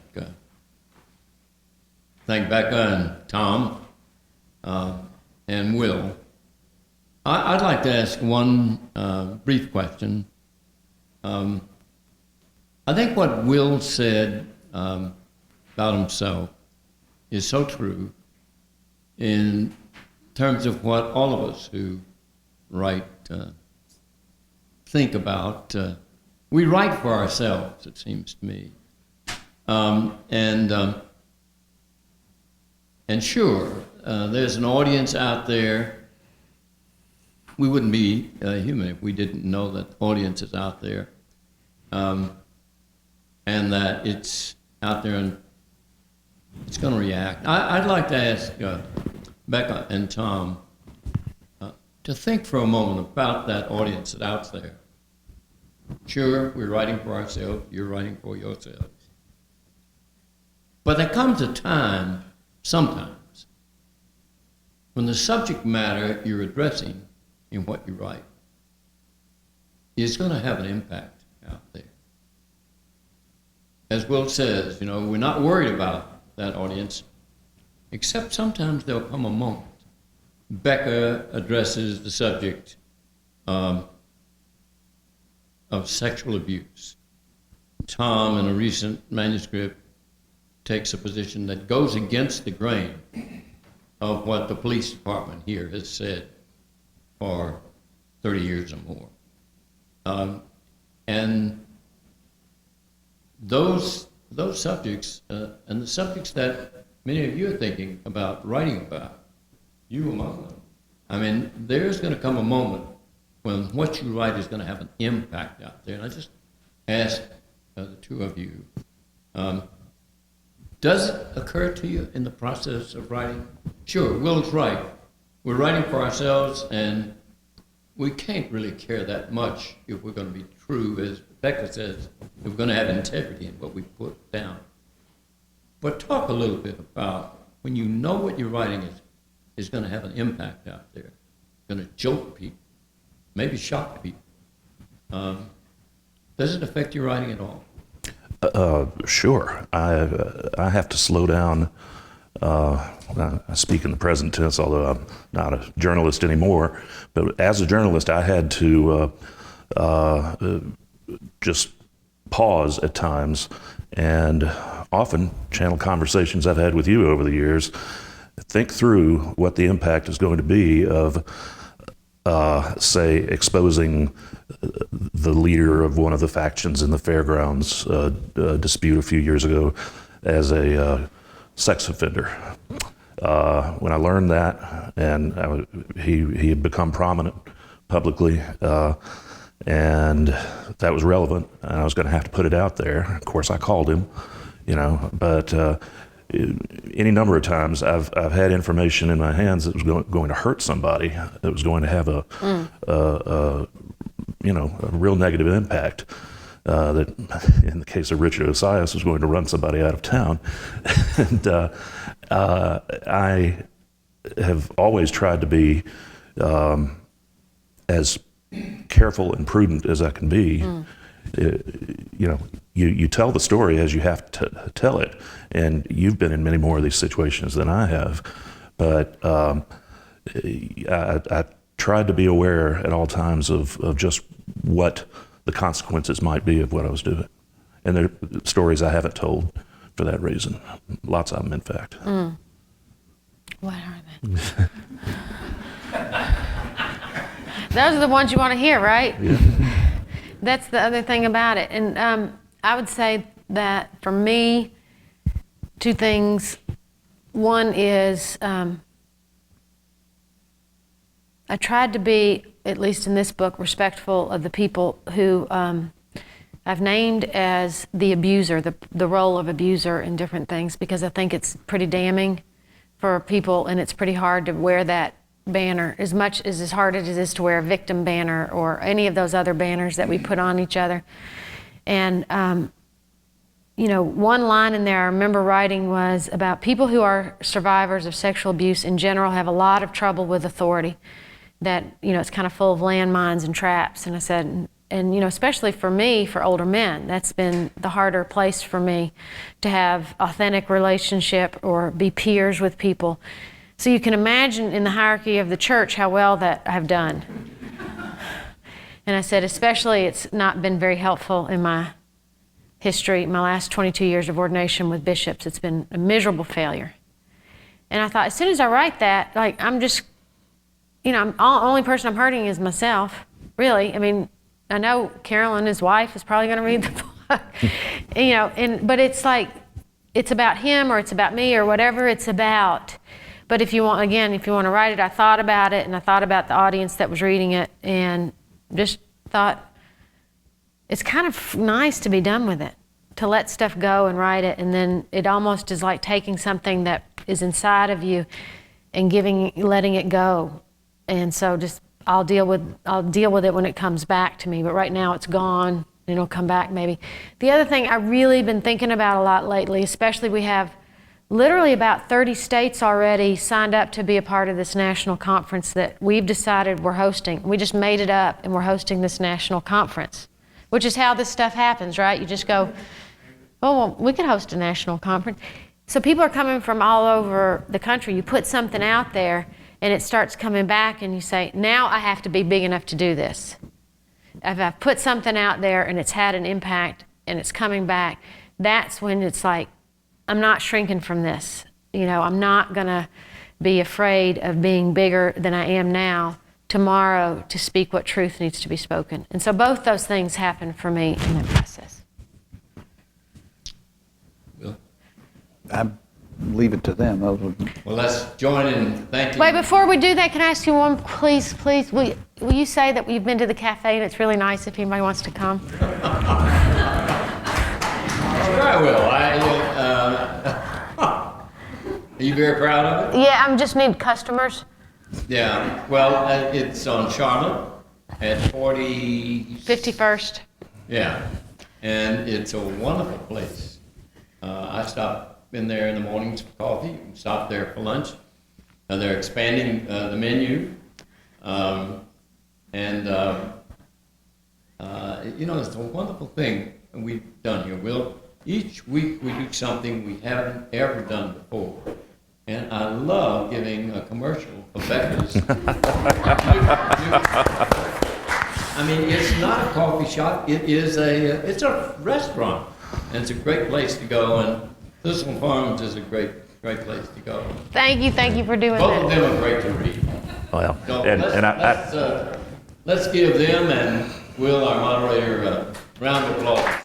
Becca and Tom and Will. I'd like to ask one brief question. I think what Will said about himself is so true in terms of what all of us who write think about. We write for ourselves, it seems to me. And sure, there's an audience out there. We wouldn't be human if we didn't know that audience is out there, and that it's out there and it's going to react. I'd like to ask Becca and Tom to think for a moment about that audience that's out there. Sure, we're writing for ourselves, you're writing for yourselves. But there comes a time, sometimes, when the subject matter you're addressing in what you write is going to have an impact out there. As Will says, we're not worried about that audience, except sometimes there'll come a moment. Becca addresses the subject of sexual abuse. Tom, in a recent manuscript, takes a position that goes against the grain of what the police department here has said for 30 years or more. And those subjects, and the subjects that many of you are thinking about writing about, you among them. I mean, there's going to come a moment when what you write is going to have an impact out there. And I just ask the two of you, does it occur to you in the process of writing? Sure, Will's right. We're writing for ourselves, and we can't really care that much if we're going to be true, as Becca says, if we're going to have integrity in what we put down. But talk a little bit about when you know what you're writing is going to have an impact out there, going to jolt people, maybe shock people. Does it affect your writing at all? Sure. I have to slow down. I speak in the present tense, although I'm not a journalist anymore. But as a journalist, I had to just pause at times and often channel conversations I've had with you over the years, think through what the impact is going to be of, say, exposing the leader of one of the factions in the fairgrounds dispute a few years ago as a sex offender. When I learned that, and he had become prominent publicly, and that was relevant, and I was going to have to put it out there. Of course, I called him, but any number of times I've had information in my hands that was going to hurt somebody, that was going to have a real negative impact. That in the case of Richard Osias was going to run somebody out of town. And I have always tried to be as careful and prudent as I can be. You tell the story as you have to tell it, and you've been in many more of these situations than I have. But I tried to be aware at all times of just what the consequences might be of what I was doing. And there are stories I haven't told for that reason. Lots of them, in fact. What are they? Those are the ones you want to hear, right? Yeah. That's the other thing about it. And I would say that for me, two things. One is I tried to be, at least in this book, respectful of the people who I've named as the abuser, the role of abuser in different things, because I think it's pretty damning for people, and it's pretty hard to wear that banner as much as hard as it is to wear a victim banner or any of those other banners that we put on each other. And one line in there I remember writing was about people who are survivors of sexual abuse in general have a lot of trouble with authority, that it's kind of full of landmines and traps. And I said, and especially for me, for older men, that's been the harder place for me to have authentic relationship or be peers with people. So you can imagine in the hierarchy of the church how well that I've done. And I said, especially it's not been very helpful in my history, my last 22 years of ordination with bishops. It's been a miserable failure. And I thought, as soon as I write that, I'm just, the only person I'm hurting is myself, really. I mean, I know Carolyn, his wife, is probably going to read the book, but it's like, it's about him or it's about me or whatever it's about. But if you want to write it, I thought about it, and I thought about the audience that was reading it, and just thought, it's kind of nice to be done with it, to let stuff go and write it, and then it almost is like taking something that is inside of you and letting it go. And so just I'll deal with it when it comes back to me. But right now it's gone, and it'll come back maybe. The other thing I've really been thinking about a lot lately, especially we have literally about 30 states already signed up to be a part of this national conference that we've decided we're hosting. We just made it up, and we're hosting this national conference, which is how this stuff happens, right? You just go, well, we could host a national conference. So people are coming from all over the country. You put something out there, and it starts coming back, and you say, now I have to be big enough to do this. If I've put something out there and it's had an impact, and it's coming back, that's when it's like, I'm not shrinking from this. I'm not going to be afraid of being bigger than I am now tomorrow to speak what truth needs to be spoken. And so both those things happen for me in that process. Will? I leave it to them. Those would- Well, let's join in thanking. Wait, before we do that, can I ask you one, please, will you say that we've been to the cafe and it's really nice if anybody wants to come? Sure I will. Are you very proud of it? Yeah, I just need customers. Yeah. Well, it's on Charlotte at 51st. Yeah, and it's a wonderful place. I stop in there in the mornings for coffee, stop there for lunch. They're expanding the menu, it's a wonderful thing we've done here. Each week we do something we haven't ever done before. And I love giving a commercial for Becca's. I mean, it's not a coffee shop. It's a restaurant, and it's a great place to go. And Thistle Farms is a great place to go. Thank you for doing Both of that. them are great to read. Well, So and let's give them and Will, our moderator, a round of applause.